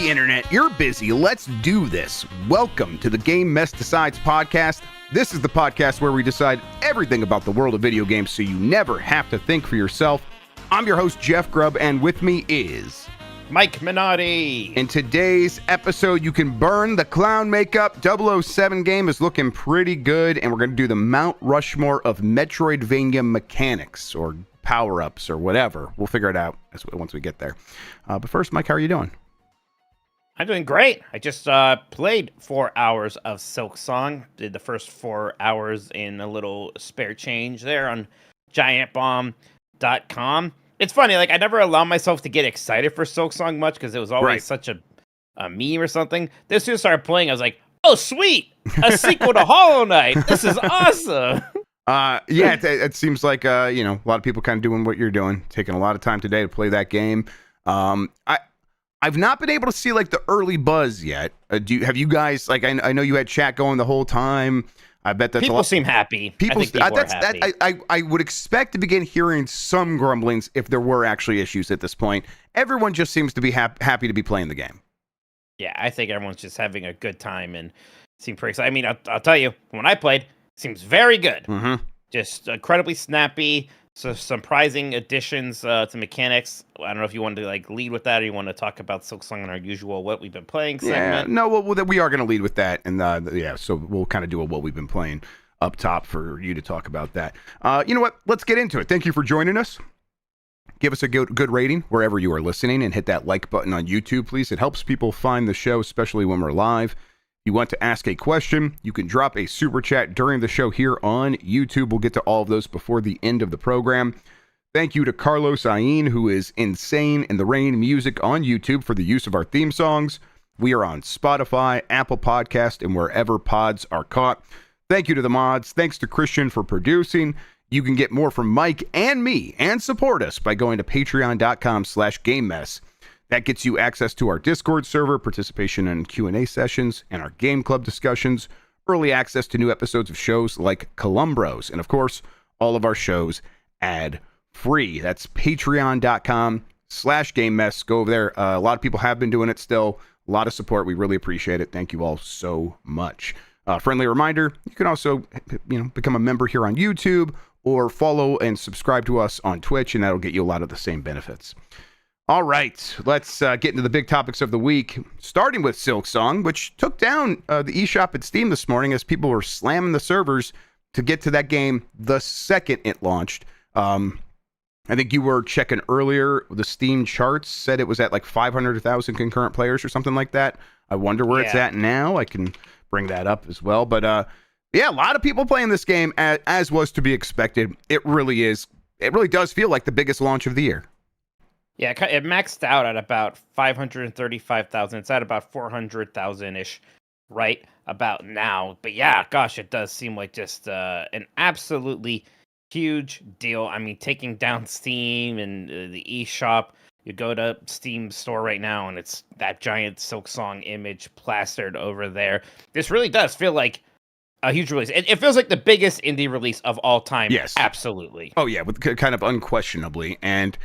Hey, Internet, you're busy. Let's do this. Welcome to the Game Mess Decides podcast. This is the podcast where we decide everything about the world of video games so you never have to think for yourself. I'm your host, Jeff Grubb, and with me is Mike Minotti. In today's episode, you can burn the clown makeup. 007 game is looking pretty good, and we're going to do the Mount Rushmore of Metroidvania mechanics or power-ups or whatever. We'll figure it out once we get there. But first, Mike, how are you doing? I'm doing great. I just played 4 hours of Silksong. Did the first 4 hours in a little spare change there on giantbomb.com. It's funny, like, I never allow myself to get excited for Silksong much because it was always such a meme or something. Then as soon as I started playing, I was like, oh, sweet! A sequel to Hollow Knight! This is awesome! It seems like, a lot of people kind of doing what you're doing, taking a lot of time today to play that game. I've not been able to see, like, the early buzz yet. Have you guys, like, I know you had chat going the whole time. I bet that's people seem happy. I think people are happy. I would expect to begin hearing some grumblings if there were actually issues at this point. Everyone just seems to be happy to be playing the game. Yeah, I think everyone's just having a good time and seem pretty excited. I mean, I'll tell you, when I played, it seems very good. Mm-hmm. Just incredibly snappy. So surprising additions to mechanics. I don't know if you wanted to like lead with that, or you want to talk about Silksong and our usual what we've been playing segment. Yeah, no, well, we are going to lead with that, and so we'll kind of do a what we've been playing up top for you to talk about that. You know what? Let's get into it. Thank you for joining us. Give us a good rating wherever you are listening, and hit that like button on YouTube, please. It helps people find the show, especially when we're live. You want to ask a question, you can drop a super chat during the show here on YouTube. We'll get to all of those before the end of the program. Thank you to Carlos Ayin, who is Insane in the Rain Music on YouTube, for the use of our theme songs. We are on Spotify, Apple Podcast, and wherever pods are caught. Thank you to the mods. Thanks to Christian for producing. You can get more from Mike and me and support us by going to patreon.com/GameMess. That gets you access to our Discord server, participation in Q&A sessions, and our game club discussions, early access to new episodes of shows like Columbros, and of course, all of our shows ad-free. That's patreon.com/GameMess. Go over there. A lot of people have been doing it still. A lot of support. We really appreciate it. Thank you all so much. Friendly reminder, you can also become a member here on YouTube or follow and subscribe to us on Twitch, and that'll get you a lot of the same benefits. All right, let's get into the big topics of the week, starting with Silksong, which took down the eShop at Steam this morning as people were slamming the servers to get to that game the second it launched. I think you were checking earlier, the Steam charts said it was at like 500,000 concurrent players or something like that. I wonder where it's at now. I can bring that up as well. But a lot of people playing this game, as was to be expected. It really is. It really does feel like the biggest launch of the year. Yeah, it maxed out at about 535,000. It's at about 400,000-ish right about now. But yeah, gosh, it does seem like just an absolutely huge deal. I mean, taking down Steam and the eShop. You go to Steam store right now, and it's that giant Silksong image plastered over there. This really does feel like a huge release. It feels like the biggest indie release of all time. Yes. Absolutely. Oh, yeah, with kind of unquestionably. And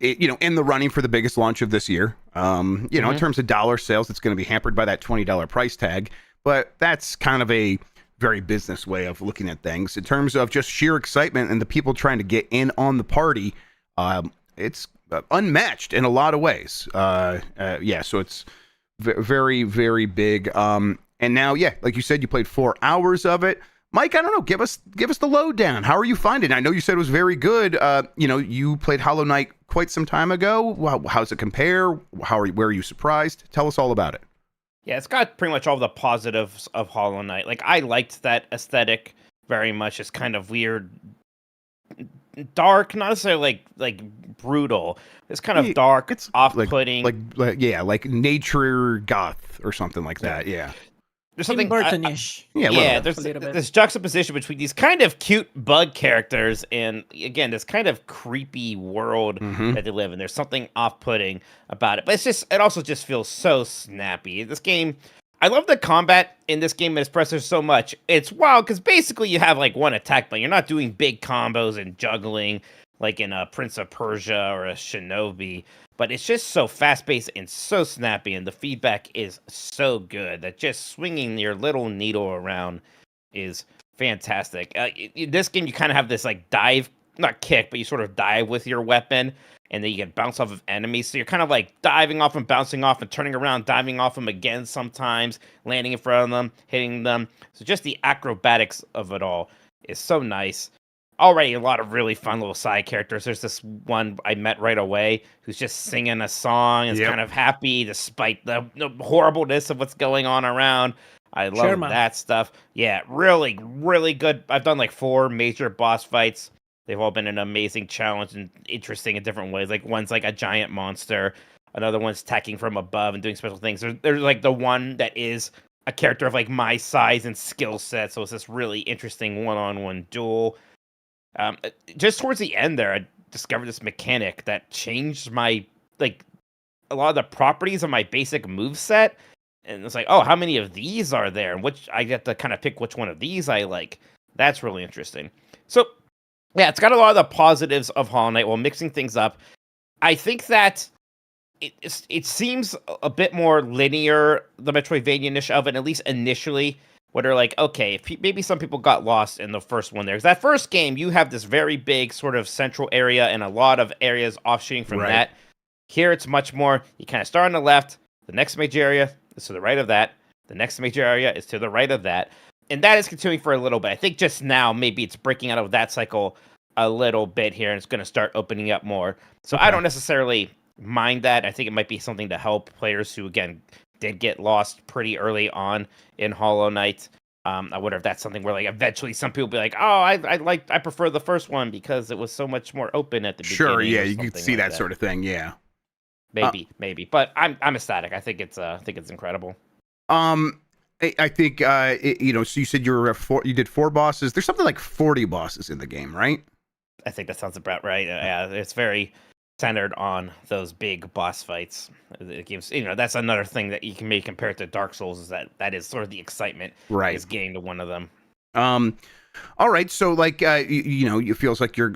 it, in the running for the biggest launch of this year, in terms of dollar sales, it's going to be hampered by that $20 price tag. But that's kind of a very business way of looking at things. In terms of just sheer excitement and the people trying to get in on the party, it's unmatched in a lot of ways. So it's very, very big. And now, like you said, you played 4 hours of it. Mike, I don't know. Give us the lowdown. How are you finding it? I know you said it was very good. You played Hollow Knight quite some time ago. How's it compare? Where are you surprised? Tell us all about it. Yeah, it's got pretty much all the positives of Hollow Knight. Like, I liked that aesthetic very much. It's kind of weird, dark, not necessarily like brutal. It's kind of dark. It's off-putting, like nature goth or something like that. Yeah. There's something Burton-ish. There's this juxtaposition between these kind of cute bug characters and, again, this kind of creepy world that they live in. There's something off-putting about it, but it also just feels so snappy. This game, I love the combat in this game and its pressures so much. It's wild because basically you have like one attack, but you're not doing big combos and juggling. like in a Prince of Persia or a Shinobi, but it's just so fast-paced and so snappy, and the feedback is so good that just swinging your little needle around is fantastic. In this game, you kind of have this like dive, not kick, but you sort of dive with your weapon, and then you can bounce off of enemies. So you're kind of like diving off and bouncing off and turning around, diving off them again sometimes, landing in front of them, hitting them. So just the acrobatics of it all is so nice. Already a lot of really fun little side characters. There's this one I met right away who's just singing a song and is kind of happy despite the horribleness of what's going on around. I love that stuff. Yeah, really, really good. I've done like 4 major boss fights. They've all been an amazing challenge and interesting in different ways. Like one's like a giant monster. Another one's attacking from above and doing special things. There's like the one that is a character of like my size and skill set. So it's this really interesting one-on-one duel. Just towards the end there, I discovered this mechanic that changed my, like, a lot of the properties of my basic move set. And it's like, oh, how many of these are there? And which I get to kind of pick which one of these I like. That's really interesting. So, yeah, it's got a lot of the positives of Hollow Knight while mixing things up. I think that it seems a bit more linear, the Metroidvania-ish of it, at least initially. Where they're like, okay, maybe some people got lost in the first one there. Because that first game, you have this very big sort of central area and a lot of areas offshooting from that. Here, it's much more, you kind of start on the left, the next major area is to the right of that, the next major area is to the right of that. And that is continuing for a little bit. I think just now, maybe it's breaking out of that cycle a little bit here, and it's going to start opening up more. So I don't necessarily mind that. I think it might be something to help players who, again, did get lost pretty early on in Hollow Knight. I wonder if that's something where like eventually some people be like, oh, I prefer the first one because it was so much more open at the beginning. Sure, yeah, you can see that sort of thing, yeah. Maybe, but I'm ecstatic. I think it's incredible. I think so you said you did 4 bosses. There's something like 40 bosses in the game, right? I think that sounds about right. Yeah, it's very centered on those big boss fights. It gives, that's another thing that you can maybe compare it to Dark Souls, is that is sort of the excitement is getting to one of them. All right, so like it feels like you're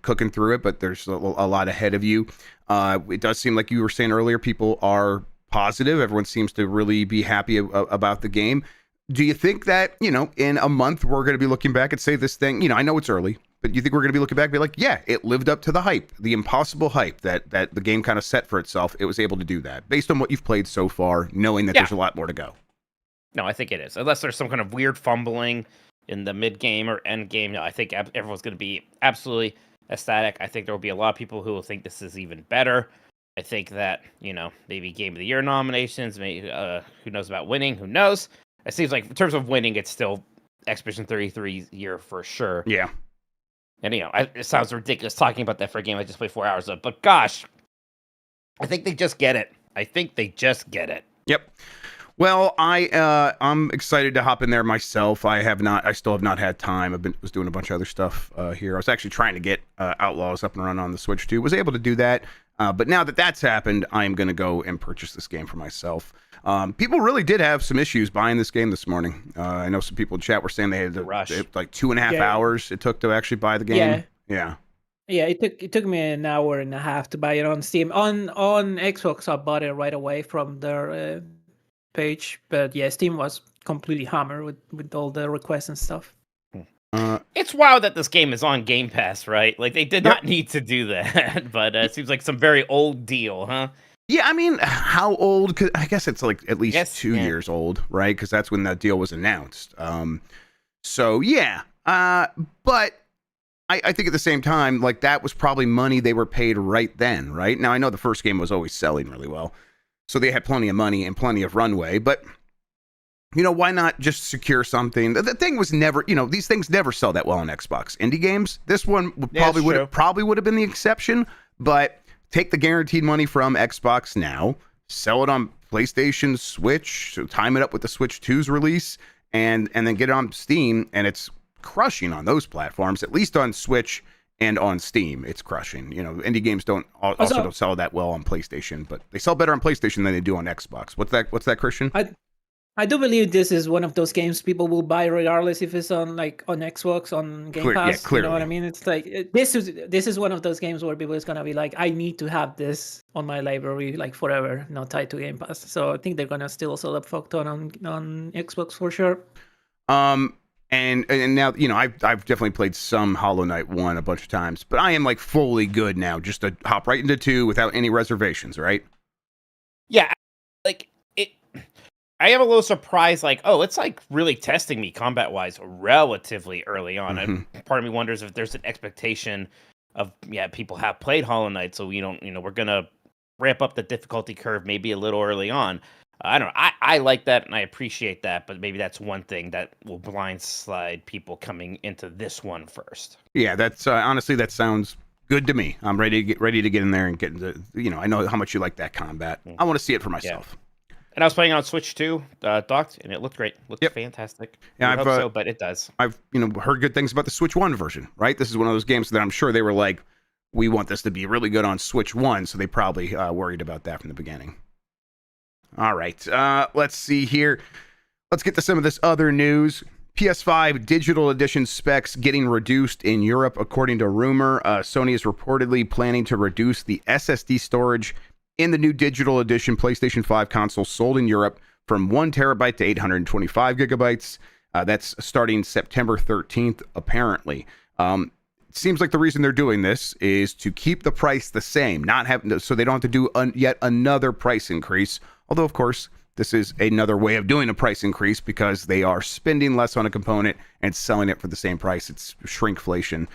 cooking through it, but there's a lot ahead of you. It does seem like you were saying earlier, people are positive. Everyone seems to really be happy about the game. Do you think that in a month we're going to be looking back and say this thing? I know it's early, but you think we're going to be looking back and be like, yeah, it lived up to the hype, the impossible hype that the game kind of set for itself. It was able to do that based on what you've played so far, knowing that there's a lot more to go. No, I think it is. Unless there's some kind of weird fumbling in the mid game or end game, I think everyone's going to be absolutely ecstatic. I think there will be a lot of people who will think this is even better. I think that, maybe Game of the Year nominations, maybe, who knows about winning, who knows? It seems like in terms of winning, it's still Expedition 33's year for sure. Yeah. And, it sounds ridiculous talking about that for a game I just played 4 hours of, but gosh, I think they just get it. Yep. Well, I'm excited to hop in there myself. I still have not had time. Was doing a bunch of other stuff here. I was actually trying to get Outlaws up and running on the Switch too. Was able to do that. But now that that's happened, I am going to go and purchase this game for myself. People really did have some issues buying this game this morning. I know some people in chat were saying they had rush. Like 2.5 hours it took to actually buy the game. Yeah. Yeah, it took me an hour and a half to buy it on Steam. On Xbox, I bought it right away from their page. But yeah, Steam was completely hammered with all the requests and stuff. It's wild that this game is on Game Pass, right? Like, they did not need to do that, but it seems like some very old deal, huh? Yeah, I mean, how old? 'Cause I guess it's like at least 2 years old, right? Because that's when that deal was announced. So, yeah. But I think at the same time, like, that was probably money they were paid right then, right? Now, I know the first game was always selling really well, so they had plenty of money and plenty of runway, but why not just secure something? The thing was never, these things never sell that well on Xbox. Indie games, this one probably would have been the exception, but take the guaranteed money from Xbox now, sell it on PlayStation, Switch, so time it up with the Switch 2's release, and then get it on Steam, and it's crushing on those platforms, at least on Switch and on Steam. It's crushing. Indie games don't sell that well on PlayStation, but they sell better on PlayStation than they do on Xbox. What's that, Christian? I do believe this is one of those games people will buy regardless if it's on Xbox, on Game Pass. You know what I clearly. mean? It's like this is one of those games where people is gonna be like, I need to have this on my library like forever, not tied to Game Pass. So I think they're gonna still sell a fuck ton on Xbox for sure. And now, you know, I've definitely played some Hollow Knight 1 a bunch of times, but I am like fully good now, just to hop right into 2 without any reservations, right? Yeah, like it. I am a little surprised, like, oh, it's like really testing me combat-wise relatively early on. Part of me wonders if there's an expectation of, people have played Hollow Knight, so we don't, we're gonna ramp up the difficulty curve maybe a little early on. I don't know. I like that and I appreciate that, but maybe that's one thing that will blindslide people coming into this one first. Yeah, that's honestly, that sounds good to me. I'm ready to get in there and get into, I know how much you like that combat. I want to see it for myself. And I was playing on Switch too, docked, and it looked great. Looked fantastic. Yeah, I hope so, but it does. I've heard good things about the Switch 1 version, right? This is one of those games that I'm sure they were like, we want this to be really good on Switch 1, so they probably worried about that from the beginning. All right, let's see here. Let's get to some of this other news. PS5 digital edition specs getting reduced in Europe, according to rumor. Sony is reportedly planning to reduce the SSD storage in the new digital edition PlayStation 5 console sold in Europe from 1 terabyte to 825 gigabytes. That's starting September 13th, apparently. It seems like the reason they're doing this is to keep the price the same, so they don't have to do yet another price increase. Although, of course, this is another way of doing a price increase because they are spending less on a component and selling it for the same price. It's shrinkflation.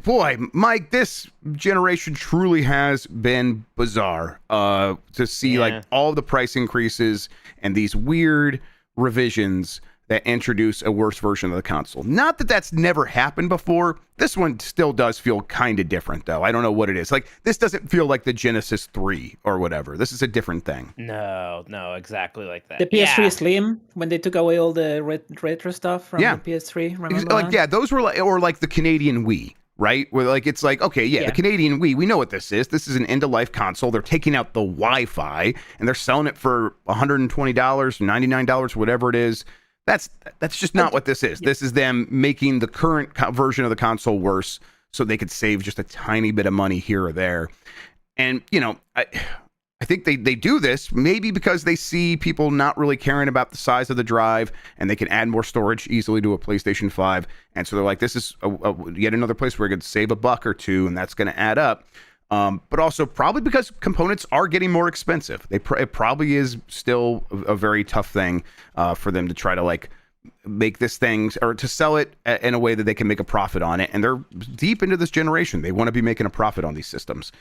Boy, Mike, this generation truly has been bizarre to see like all the price increases and these weird revisions that introduce a worse version of the console. Not that that's never happened before. This one still does feel kind of different, though. I don't know what it is. Like, this doesn't feel like the Genesis 3 or whatever. This is a different thing. No, exactly like that. The PS3 Slim, when they took away all the retro stuff from the PS3, remember that? Those were like, or like the Canadian Wii, right? Where like, it's like, okay, the Canadian Wii, we know what this is. This is an end-of-life console. They're taking out the Wi-Fi, and they're selling it for $120, $99, whatever it is. That's just not what this is. This is them making the current version of the console worse so they could save just a tiny bit of money here or there. And, I think they do this maybe because they see people not really caring about the size of the drive and they can add more storage easily to a PlayStation 5. And so they're like, this is yet another place where we could save $1 or $2 and that's going to add up. But also probably because components are getting more expensive. It probably is still a very tough thing for them to try to like make this thing or to sell it in a way that they can make a profit on it. And they're deep into this generation. They want to be making a profit on these systems.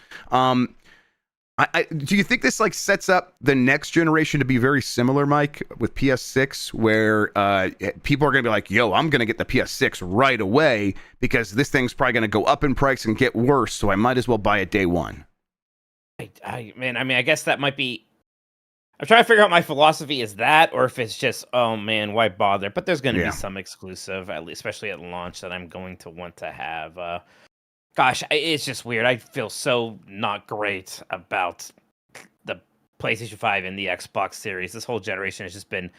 Do you think this like sets up the next generation to be very similar, Mike, with PS6, where people are going to be like, yo, I'm going to get the PS6 right away because this thing's probably going to go up in price and get worse, so I might as well buy it day one? I guess that might be... I'm trying to figure out my philosophy is that, or if it's just, oh man, why bother? But there's going to be some exclusive, at least, especially at launch, that I'm going to want to have. Gosh, it's just weird. I feel so not great about the PlayStation 5 and the Xbox Series. This whole generation has just been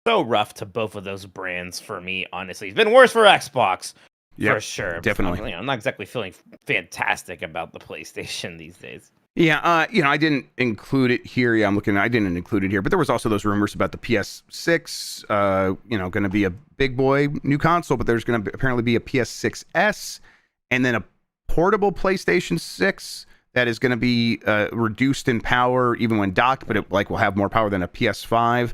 so rough to both of those brands for me, honestly. It's been worse for Xbox, for sure. Definitely. I'm not exactly feeling fantastic about the PlayStation these days. Yeah, I didn't include it here. Yeah, I'm looking. I didn't include it here, but there was also those rumors about the PS6, going to be a big boy new console, but there's going to apparently be a PS6S and then a portable PlayStation 6 that is going to be reduced in power even when docked, but it will have more power than a PS5.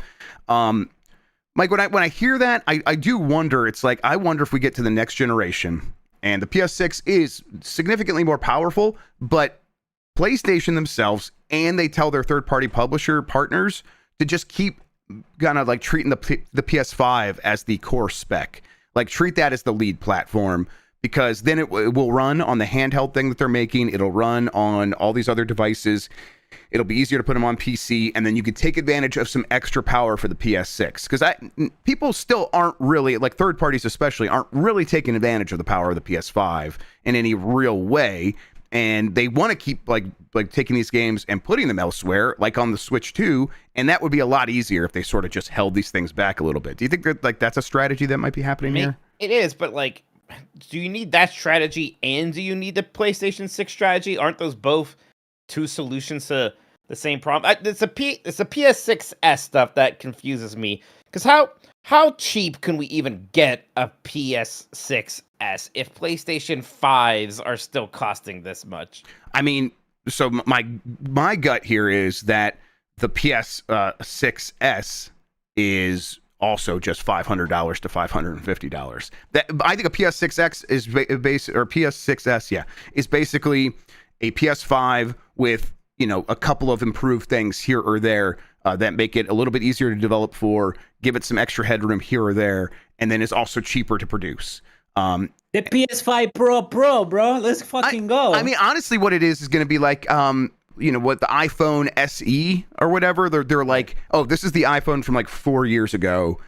Mike, when I hear that, I do wonder. It's like I wonder if we get to the next generation and the PS6 is significantly more powerful, but PlayStation themselves and they tell their third-party publisher partners to just keep kind of like treating the PS5 as the core spec, like treat that as the lead platform. Because then it will run on the handheld thing that they're making. It'll run on all these other devices. It'll be easier to put them on PC. And then you could take advantage of some extra power for the PS6. Because people still aren't really, like third parties especially, aren't really taking advantage of the power of the PS5 in any real way. and they want to keep like taking these games and putting them elsewhere, like on the Switch too. And that would be a lot easier if they sort of just held these things back a little bit. Do you think that like that's a strategy that might be happening here? It is, but like, do you need that strategy and do you need the PlayStation 6 strategy? Aren't those both two solutions to the same problem? It's the PS6s stuff that confuses me. Because how cheap can we even get a PS6s if PlayStation 5s are still costing this much? I mean, so my gut here is that the PS6s is also just $500 to $550. That I think a PS6X is PS6s, is basically a PS5 with a couple of improved things here or there that make it a little bit easier to develop for, give it some extra headroom here or there, and then is also cheaper to produce. The PS5 Pro, bro. Let's fucking go. I mean, honestly, what it is going to be like, what the iPhone SE or whatever. They're like, oh, this is the iPhone from like 4 years ago,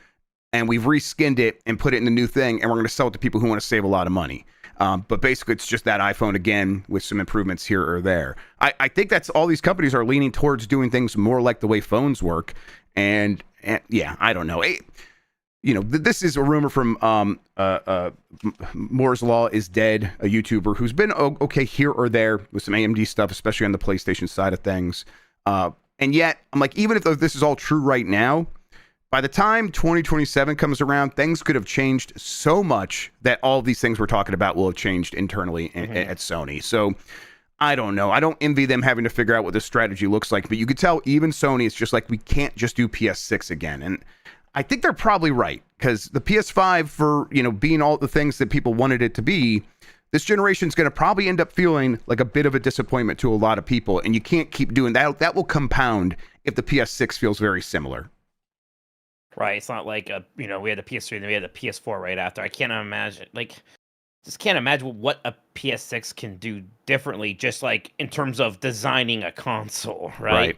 and we've reskinned it and put it in a new thing, and we're going to sell it to people who want to save a lot of money. But basically, it's just that iPhone again with some improvements here or there. I think that's all these companies are leaning towards doing things more like the way phones work. And yeah, I don't know. This is a rumor from Moore's Law is Dead, a YouTuber who's been okay here or there with some AMD stuff, especially on the PlayStation side of things. And yet, I'm like, even if this is all true right now, by the time 2027 comes around, things could have changed so much that all of these things we're talking about will have changed internally at Sony. So I don't know. I don't envy them having to figure out what this strategy looks like, but you could tell even Sony, it's just like, we can't just do PS6 again. And I think they're probably right, because the PS5, for being all the things that people wanted it to be, this generation is going to probably end up feeling like a bit of a disappointment to a lot of people, and you can't keep doing that. That will compound if the PS6 feels very similar. Right. It's not like we had the PS3 and then we had the PS4 right after. I can't imagine, just can't imagine what a PS6 can do differently, just like in terms of designing a console, right?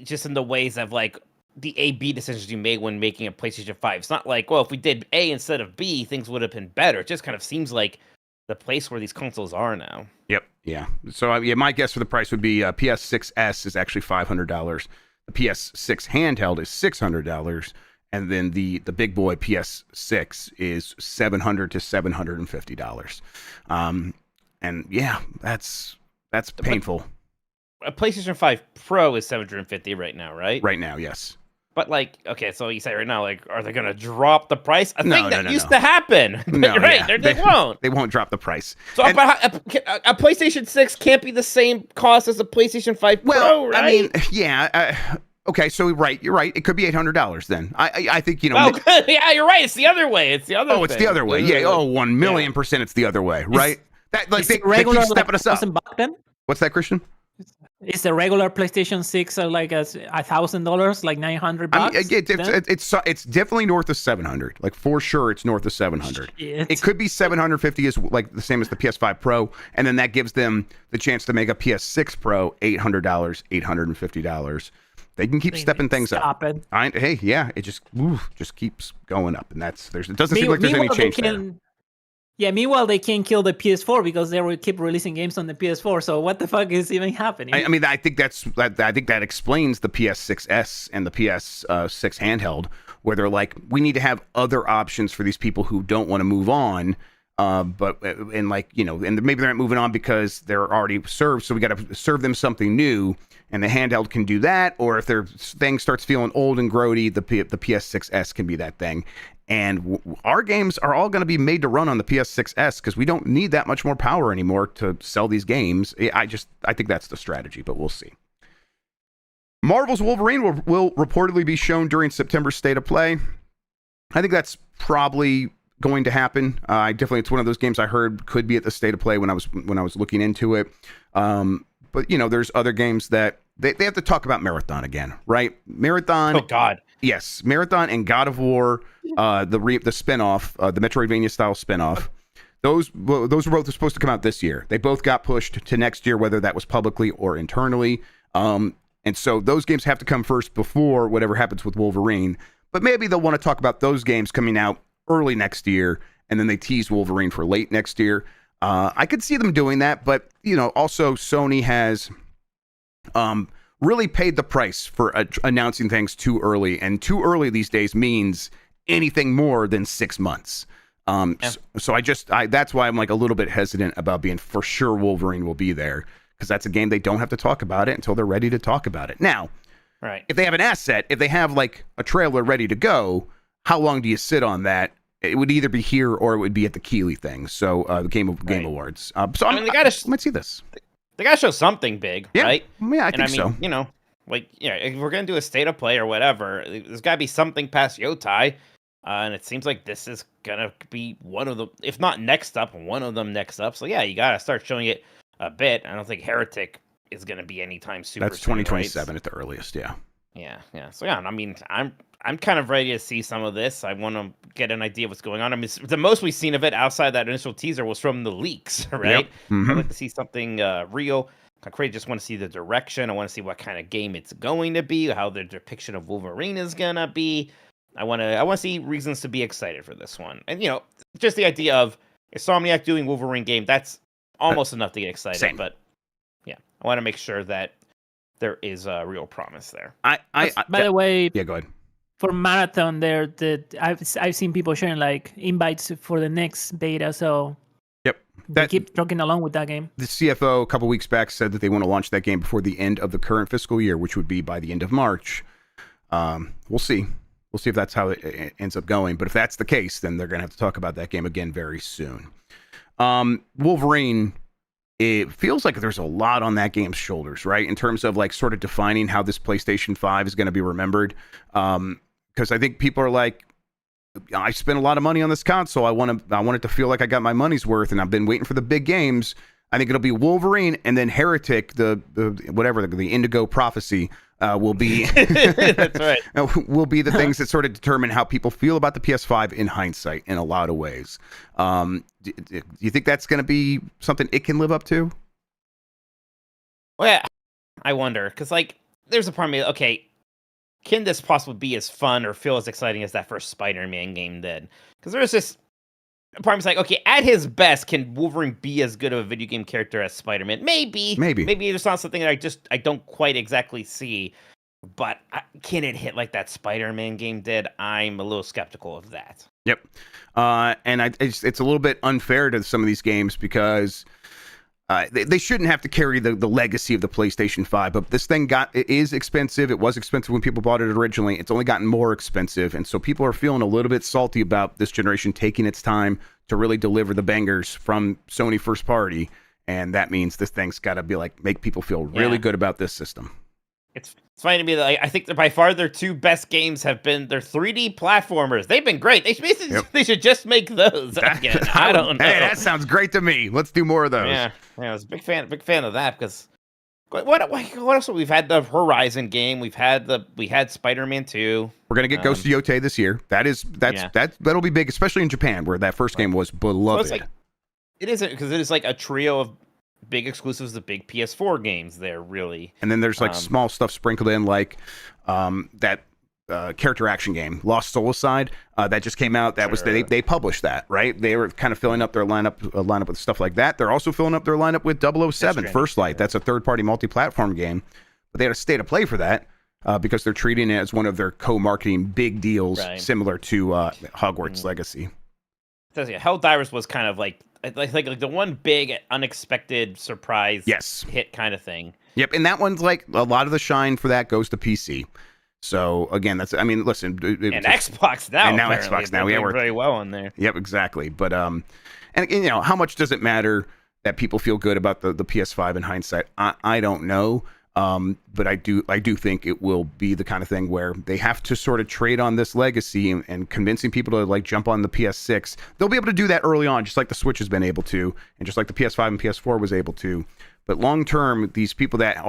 Just in the ways of like the A/B decisions you made when making a PlayStation 5. It's not like, well, if we did A instead of B, things would have been better. It just kind of seems like the place where these consoles are now. Yep. Yeah. So my guess for the price would be PS6s is actually $500. The PS6 handheld is $600, and then the big boy PS6 is $700 to $750. And yeah, that's painful. A PlayStation 5 Pro is $750 right now, right? Right now, yes. But okay, so you say right now, are they going to drop the price? A thing that used to happen. No, right? Yeah. They won't. They won't drop the price. So a PlayStation 6 can't be the same cost as a PlayStation 5 Pro, right? I mean, yeah. Okay, so you're right. It could be $800 then. I think Oh, yeah, you're right. It's the other way. It's the other. Oh, it's the other way. Yeah. Oh, 1,000,000% it's the other way. Right. They keep stepping us up. Then? What's that, Christian? Is the regular PlayStation 6 like $1,000, like $900? I mean, it's definitely north of 700. Like for sure, it's north of 700. Shit. It could be 750 is like the same as the PS5 Pro, and then that gives them the chance to make a PS6 Pro $800, $850. They can keep stepping things up. It just keeps going up, and it doesn't seem like there's any change there. Yeah, meanwhile, they can't kill the PS4 because they will keep releasing games on the PS4. So what the fuck is even happening? I mean, I think that explains the PS6s and the PS6 handheld, where they're like, we need to have other options for these people who don't want to move on. And maybe they're not moving on because they're already served. So we got to serve them something new, and the handheld can do that. Or if their thing starts feeling old and grody, the PS6s can be that thing. And our games are all going to be made to run on the PS6s because we don't need that much more power anymore to sell these games. I think that's the strategy, but we'll see. Marvel's Wolverine will reportedly be shown during September State of Play. I think that's probably going to happen. It's one of those games I heard could be at the State of Play when I was looking into it. But there's other games that they have to talk about Marathon again, right? Marathon. Oh God. Yes, Marathon and God of War, the spinoff, the Metroidvania style spinoff. Those were both supposed to come out this year. They both got pushed to next year, whether that was publicly or internally. And so those games have to come first before whatever happens with Wolverine. But maybe they'll want to talk about those games coming out early next year, and then they tease Wolverine for late next year. I could see them doing that, but also Sony has really paid the price for announcing things too early, and too early these days means anything more than 6 months. So that's why I'm like a little bit hesitant about being for sure Wolverine will be there, because that's a game they don't have to talk about it until they're ready to talk about it. Now, right? If they have an asset, if they have like a trailer ready to go, how long do you sit on that? It would either be here or it would be at the Keighley thing. So the Game Awards. So I might see this. They gotta show something big, right? Yeah, I think so. If we're gonna do a state of play or whatever, there's gotta be something past Yotai, and it seems like this is gonna be one of them, if not next up, one of them next up. So yeah, you gotta start showing it a bit. I don't think Heretic is gonna be anytime soon. That's 2027 at the earliest. Yeah. Yeah. So yeah, I mean, I'm kind of ready to see some of this. I want to get an idea of what's going on. I mean, the most we've seen of it outside that initial teaser was from the leaks, right? Yep. Mm-hmm. I'd like to see something real. Concrete. Just want to see the direction. I want to see what kind of game it's going to be, how the depiction of Wolverine is gonna be. I want to see reasons to be excited for this one. And just the idea of Insomniac doing Wolverine game, that's almost enough to get excited. Same. But yeah, I want to make sure that there is a real promise there. By the way, yeah, go ahead. For Marathon, I've seen people sharing like invites for the next beta, so they keep trucking along with that game. The CFO a couple weeks back said that they want to launch that game before the end of the current fiscal year, which would be by the end of March. We'll see. We'll see if that's how it ends up going. But if that's the case, then they're going to have to talk about that game again very soon. Wolverine, it feels like there's a lot on that game's shoulders, right? In terms of like sort of defining how this PlayStation 5 is going to be remembered. Because I think people are like, I spent a lot of money on this console. I want it to feel like I got my money's worth, and I've been waiting for the big games. I think it'll be Wolverine, and then Heretic, the Indigo Prophecy, will be that's right. Will be the things that sort of determine how people feel about the PS5 in hindsight in a lot of ways. Do you think that's going to be something it can live up to? Well, yeah, I wonder, because like there's a part of me. Okay, can this possibly be as fun or feel as exciting as that first Spider-Man game did? Because there's this part of me's like, okay, at his best, can Wolverine be as good of a video game character as Spider-Man? Maybe it's not something that I don't quite exactly see. But can it hit like that Spider-Man game did? I'm a little skeptical of that. Yep, and it's a little bit unfair to some of these games because they shouldn't have to carry the legacy of the PlayStation 5. But this thing it is expensive. It was expensive when people bought it originally. It's only gotten more expensive, and so people are feeling a little bit salty about this generation taking its time to really deliver the bangers from Sony first party. And that means this thing's got to be like make people feel really good about this system. It's funny to me that I think that by far their two best games have been their 3D platformers. They've been great. They should just make those again. I don't know. Hey, that sounds great to me. Let's do more of those. Yeah, I was a big fan of that because what else? We've had the Horizon game. We had Spider-Man 2. We're gonna get Ghost of Yotei this year. That'll be big, especially in Japan where that first game was beloved. So it isn't because it is like a trio of big exclusives, the big PS4 games there, really. And then there's like small stuff sprinkled in, like that character action game, Lost Soulside, that just came out. That was they published that, right? They were kind of filling up their lineup with stuff like that. They're also filling up their lineup with 007 First Light. That's a third-party multi-platform game, but they had a state of play for that because they're treating it as one of their co-marketing big deals, similar to Hogwarts Legacy. So yeah, Helldivers was kind of like the one big unexpected surprise hit kind of thing. Yep, and that one's like a lot of the shine for that goes to PC. So again, listen, and Xbox now, and now Xbox now, we're very well on there. Yep, exactly. But and how much does it matter that people feel good about the PS5 in hindsight? I don't know. But I do think it will be the kind of thing where they have to sort of trade on this legacy and convincing people to like jump on the PS6. They'll be able to do that early on, just like the Switch has been able to, and just like the PS5 and PS4 was able to. But long term, these people that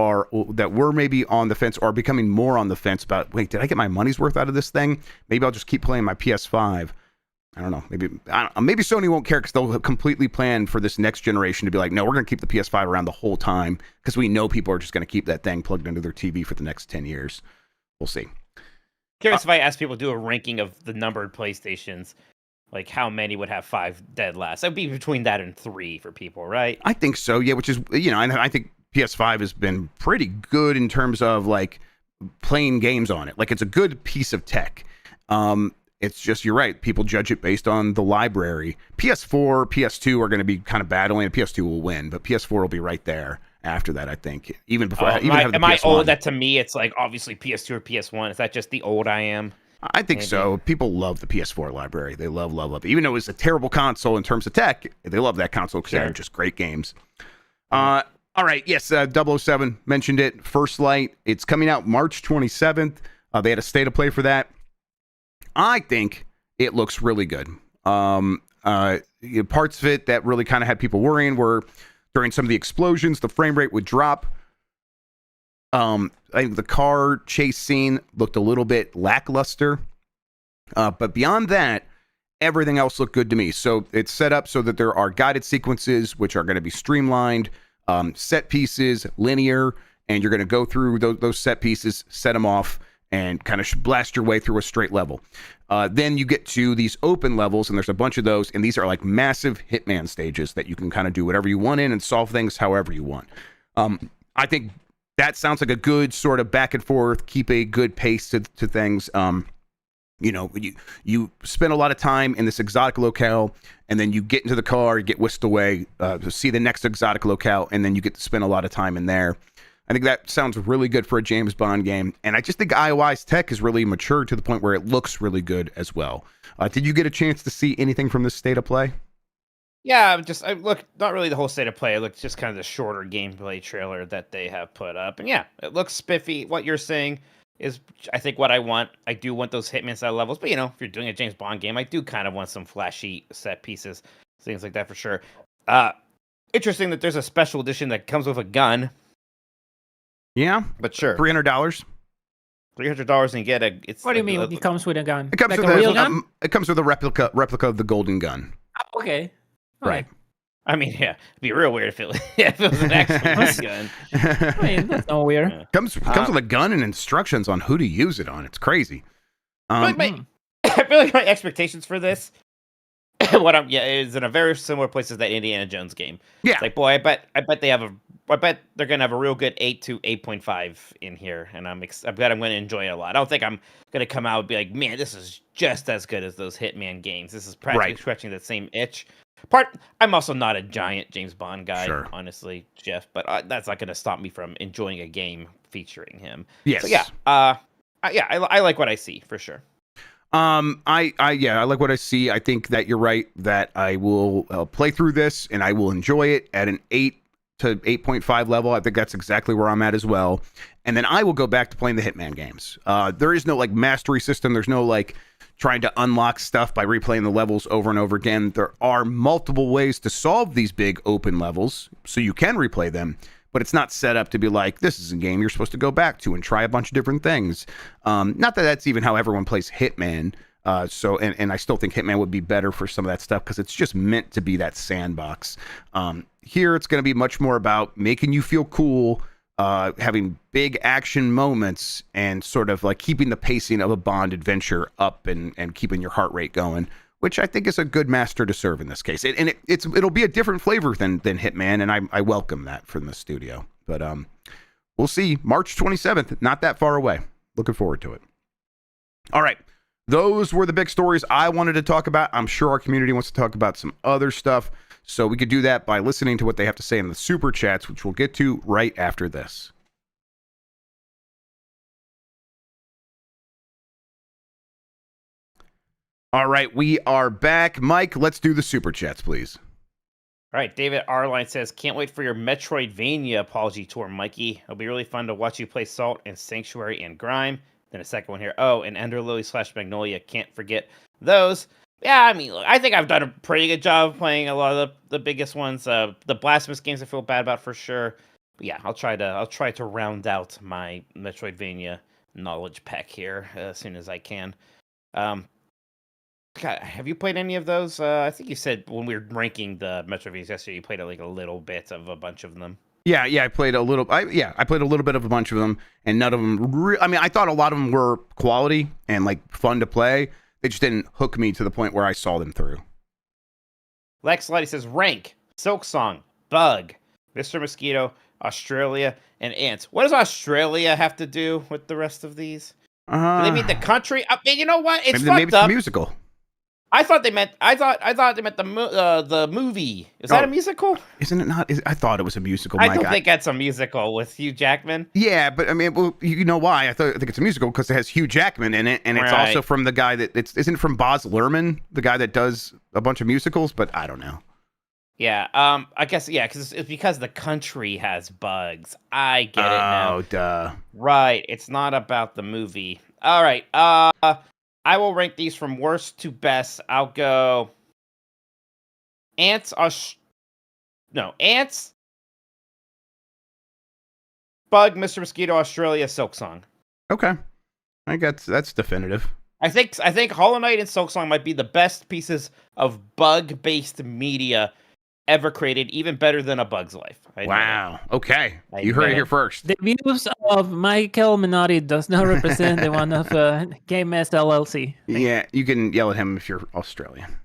were maybe on the fence are becoming more on the fence about, wait, did I get my money's worth out of this thing? Maybe I'll just keep playing my PS5. I don't know. Maybe Sony won't care because they'll completely plan for this next generation to be like, no, we're going to keep the PS5 around the whole time because we know people are just going to keep that thing plugged into their TV for the next 10 years. We'll see. Curious if I ask people to do a ranking of the numbered PlayStations, Like, how many would have 5 dead last? That'd be between that and 3 for people, right? I think so, yeah, which is, and I think PS5 has been pretty good in terms of like playing games on it. Like, it's a good piece of tech. It's just, you're right, people judge it based on the library. PS4, PS2 are going to be kind of battling, and PS2 will win, but PS4 will be right there after that, I think. Even before, am I old that to me it's like obviously PS2 or PS1? Is that just the old I am? I think so. People love the PS4 library. They love it. Even though it's a terrible console in terms of tech, they love that console because they're just great games. All right. Yes. 007 mentioned it. First Light. It's coming out March 27th. They had a state of play for that. I think it looks really good. Parts of it that really kind of had people worrying were during some of the explosions, the frame rate would drop. I think the car chase scene looked a little bit lackluster. But beyond that, everything else looked good to me. So it's set up so that there are guided sequences, which are going to be streamlined, set pieces, linear, and you're going to go through those set pieces, set them off, and kind of blast your way through a straight level. Then you get to these open levels, and there's a bunch of those, and these are like massive Hitman stages that you can kind of do whatever you want in and solve things however you want. I think that sounds like a good sort of back and forth, keep a good pace to things. You spend a lot of time in this exotic locale, and then you get into the car, you get whisked away to see the next exotic locale, and then you get to spend a lot of time in there. I think that sounds really good for a James Bond game, and I just think IOI's tech is really matured to the point where it looks really good as well. Did you get a chance to see anything from this state of play? Yeah, I look, not really the whole state of play. It looks just kind of the shorter gameplay trailer that they have put up. And yeah, it looks spiffy. What you're saying is, I think, what I want. I do want those Hitman style levels. But, if you're doing a James Bond game, I do kind of want some flashy set pieces, things like that for sure. Interesting that there's a special edition that comes with a gun. Yeah. But sure. $300. $300 and you get a... What do you mean it comes with a gun? It comes like with a real gun? It comes with a replica of the golden gun. Oh, okay. Right. I mean, yeah, it'd be real weird if it was an actual gun. I mean, that's not weird. Yeah. Comes with a gun and instructions on who to use it on. It's crazy. I feel like my expectations for this, is in a very similar place as that Indiana Jones game. Yeah. It's like, boy, I bet they're gonna have a real good 8 to 8.5 in here, and I bet I'm gonna enjoy it a lot. I don't think I'm gonna come out and be like, man, this is just as good as those Hitman games. This is practically scratching that same itch. I'm also not a giant James Bond guy, honestly, Jeff, but that's not going to stop me from enjoying a game featuring him. Yes. So I like what I see for sure. I like what I see. I think that you're right that I will play through this and I will enjoy it at an 8 to 8.5 level. I think that's exactly where I'm at as well. And then I will go back to playing the Hitman games. There is no like mastery system. There's no like trying to unlock stuff by replaying the levels over and over again. There are multiple ways to solve these big open levels, so you can replay them, but it's not set up to be like, this is a game you're supposed to go back to and try a bunch of different things. Not that that's even how everyone plays Hitman. And I still think Hitman would be better for some of that stuff because it's just meant to be that sandbox. Here, it's going to be much more about making you feel cool, having big action moments, and sort of like keeping the pacing of a Bond adventure up and keeping your heart rate going, which I think is a good master to serve in this case. It'll be a different flavor than Hitman, and I welcome that from the studio. But we'll see. March 27th, not that far away. Looking forward to it. All right. Those were the big stories I wanted to talk about. I'm sure our community wants to talk about some other stuff. So we could do that by listening to what they have to say in the super chats, which we'll get to right after this. All right, we are back. Mike, let's do the super chats, please. All right, David Arline says, can't wait for your Metroidvania apology tour, Mikey. It'll be really fun to watch you play Salt and Sanctuary and Grime. Then a second one here. Oh, and Ender Lily / Magnolia. Can't forget those. Yeah, I mean, look, I think I've done a pretty good job playing a lot of the biggest ones. The Blasphemous games I feel bad about for sure. But yeah, I'll try to round out my Metroidvania knowledge pack here as soon as I can. God, have you played any of those? I think you said when we were ranking the Metroidvanias yesterday, you played like a little bit of a bunch of them. Yeah, I played a little. I played a little bit of a bunch of them, and none of them. I mean, I thought a lot of them were quality and like fun to play. They just didn't hook me to the point where I saw them through. Lex Lighty says rank, Silksong, Bug, Mr. Mosquito, Australia, and Ants. What does Australia have to do with the rest of these? Do they mean the country? I mean, you know what? It's maybe fucked it's up. a musical. I thought they meant the movie. Is that a musical? Isn't it not? I thought it was a musical. I don't think that's a musical with Hugh Jackman. Yeah, but I mean, well, you know why? I think it's a musical because it has Hugh Jackman in it, and it's also from the guy that isn't it from Baz Luhrmann, the guy that does a bunch of musicals. But I don't know. Yeah, I guess because it's because the country has bugs. I get it now. Oh, duh. Right, it's not about the movie. All right, I will rank these from worst to best. I'll go Ants, Ants, Bug, Mr. Mosquito, Australia, Silksong. Okay, I guess that's definitive. I think Hollow Knight and Silksong might be the best pieces of bug-based media ever created, even better than A Bug's Life. Wow. Okay. You heard it here first. The views of Michael Minotti does not represent the one of Game Mess LLC. Yeah, you can yell at him if you're Australian.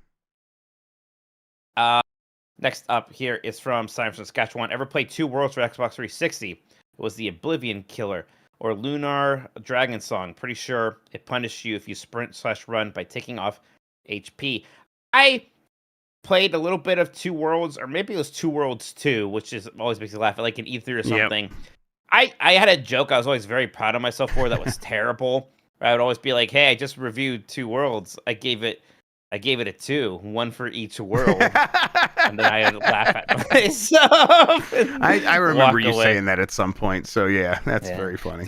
Next up here is from Simon from Saskatchewan. Ever played Two Worlds for Xbox 360? It was the Oblivion Killer or Lunar Dragon Song. Pretty sure it punished you if you sprint/run by taking off HP. I played a little bit of Two Worlds, or maybe it was Two Worlds 2, which is always makes me laugh, like an E3 or something. Yep. I had a joke I was always very proud of myself for that was terrible. I would always be like, hey, I just reviewed Two Worlds. I gave it a 2, one for each world. And then I would laugh at myself. I remember you saying that at some point, so yeah, that's very funny.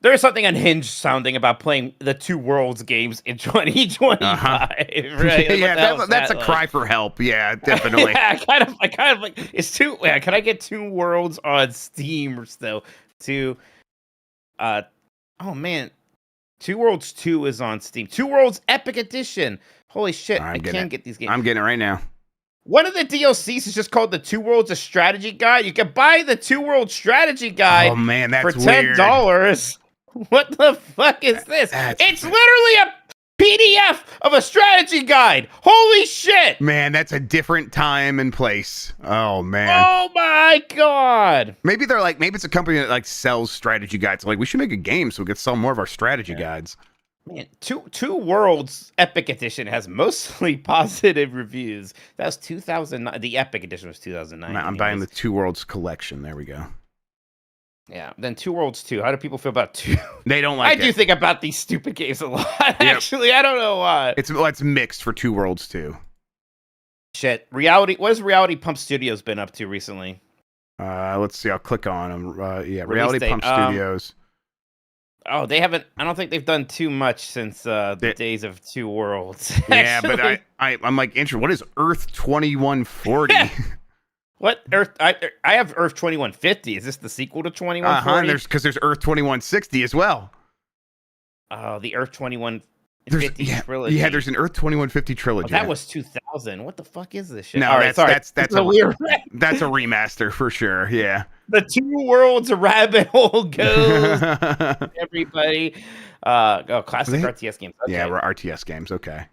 There's something unhinged sounding about playing the Two Worlds games in 2025. Right? Yeah, that's a cry for help. Yeah, definitely. Yeah, I kind of like it's too. Yeah, can I get Two Worlds on Steam still? Oh man, Two Worlds 2 is on Steam. Two Worlds Epic Edition. Holy shit! I can't get these games. I'm getting it right now. One of the DLCs is just called the Two Worlds: A Strategy Guide. You can buy the Two Worlds Strategy Guide. Oh man, that's for $10. What the fuck is this? It's literally a PDF of a strategy guide. Holy shit! Man, that's a different time and place. Oh man. Oh my god. Maybe it's a company that sells strategy guides. Like, we should make a game so we could sell more of our strategy guides. Man, Two Worlds Epic Edition has mostly positive reviews. That was 2009. The Epic Edition was 2009. I'm buying the Two Worlds collection. There we go. Yeah, then Two Worlds 2. How do people feel about 2? They don't like it. I do think about these stupid games a lot, actually. I don't know why. It's mixed for Two Worlds 2. Shit. What has Reality Pump Studios been up to recently? Let's see. I'll click on them. Reality Pump Studios. Oh, they haven't. I don't think they've done too much since the days of Two Worlds. Yeah, but I'm like, interested. What is Earth 2140? What Earth? I have Earth 2150. Is this the sequel to 2140? Because there's Earth 2160 as well. Oh, the Earth 2150 trilogy. Yeah, there's an Earth 2150 trilogy. Oh, that was 2000. What the fuck is this shit? No, all right, that's a weird. That's a remaster for sure. Yeah. The Two Worlds rabbit hole goes. Everybody. Classic RTS games. Okay. Yeah, we're RTS games. Okay.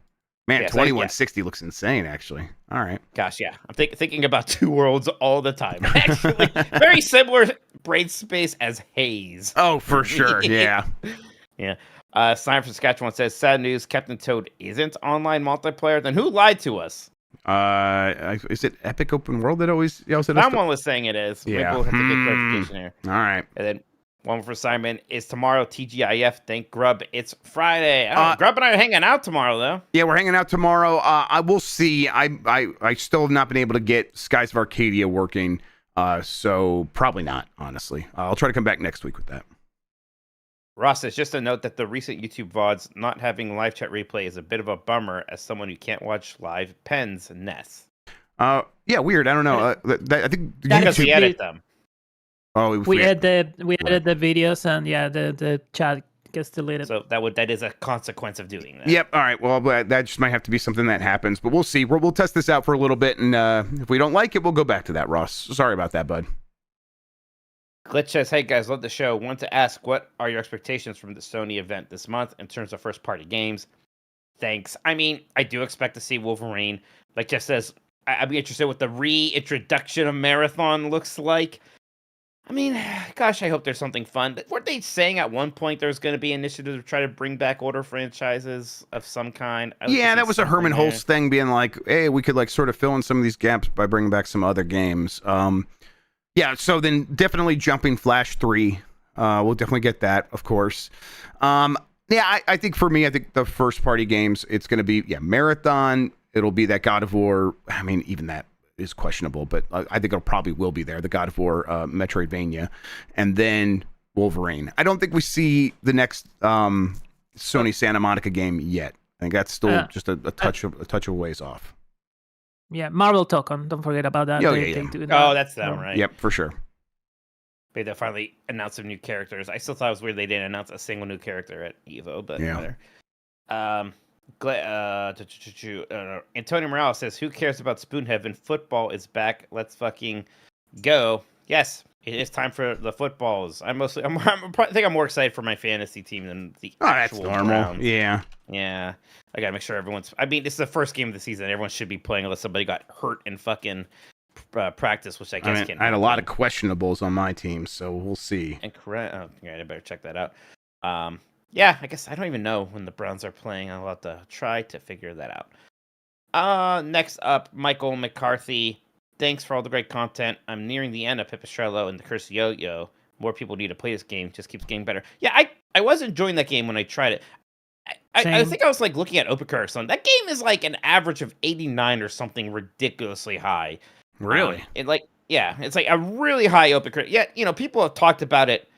Man, 2160 looks insane, actually. All right. Gosh, yeah. I'm thinking about Two Worlds all the time. Actually, very similar brain space as Haze. Oh, for sure. Yeah. Yeah. Simon from Saskatchewan says, sad news, Captain Toad isn't online multiplayer. Then who lied to us? Is it Epic Open World that always said someone was saying it is. Yeah. Maybe we'll have to get clarification here. All right. And then one for Simon is tomorrow TGIF. Thank Grubb. It's Friday. Grubb and I are hanging out tomorrow, though. Yeah, we're hanging out tomorrow. I will see. I still have not been able to get Skies of Arcadia working, so probably not, honestly. I'll try to come back next week with that. Ross says, just a note that the recent YouTube VODs not having live chat replay is a bit of a bummer as someone who can't watch live pens Ness. Yeah, weird. I don't know. I think because we edit them. Oh, we edit the videos, and the chat gets deleted. So that is a consequence of doing that. Yep. All right. Well, that just might have to be something that happens, but we'll see. We'll test this out for a little bit, and if we don't like it, we'll go back to that. Ross, sorry about that, bud. Glitch says, hey guys, love the show. Want to ask, what are your expectations from the Sony event this month in terms of first-party games? thanks. I mean, I do expect to see Wolverine. Like Jeff says, I'd be interested what the reintroduction of Marathon looks like. I mean, gosh, I hope there's something fun. Weren't they saying at one point there's going to be initiatives to try to bring back older franchises of some kind? Yeah, that was a Herman Hulst thing, being like, hey, we could like sort of fill in some of these gaps by bringing back some other games. Yeah, so then definitely Jumping Flash 3. We'll definitely get that, of course. Yeah, I think for me, I think the first party games, it's going to be, Marathon. It'll be that God of War. I mean, even that is questionable, but I think it'll probably will be there. The God of War, Metroidvania, and then Wolverine. I don't think we see the next Sony Santa Monica game yet. I think that's still just a touch of ways off. Yeah, Marvel Tokon. Don't forget about that. Yeah. Oh, that's them, right? Yep, for sure. They finally announced some new characters. I still thought it was weird they didn't announce a single new character at EVO, but whatever. Antonio Morales says, "Who cares about Spoon Heaven? Football is back. Let's fucking go!" Yes, it is time for the footballs. I think I'm more excited for my fantasy team than the actual that's normal. rounds. Yeah. I gotta make sure everyone's. I mean, this is the first game of the season. Everyone should be playing unless somebody got hurt in fucking practice, which I guess can't. I had a lot of questionables on my team, so we'll see. And correct. Oh, yeah, I better check that out. Yeah, I guess I don't even know when the Browns are playing. I'll have to try to figure that out. Next up, Michael McCarthy. Thanks for all the great content. I'm nearing the end of Pipistrello and the Curse Yo-Yo. More people need to play this game. Just keeps getting better. Yeah, I was enjoying that game when I tried it. I think I was like looking at Open or something. That game is like an average of 89 or something ridiculously high. Really? It's like a really high Open. Yeah, people have talked about it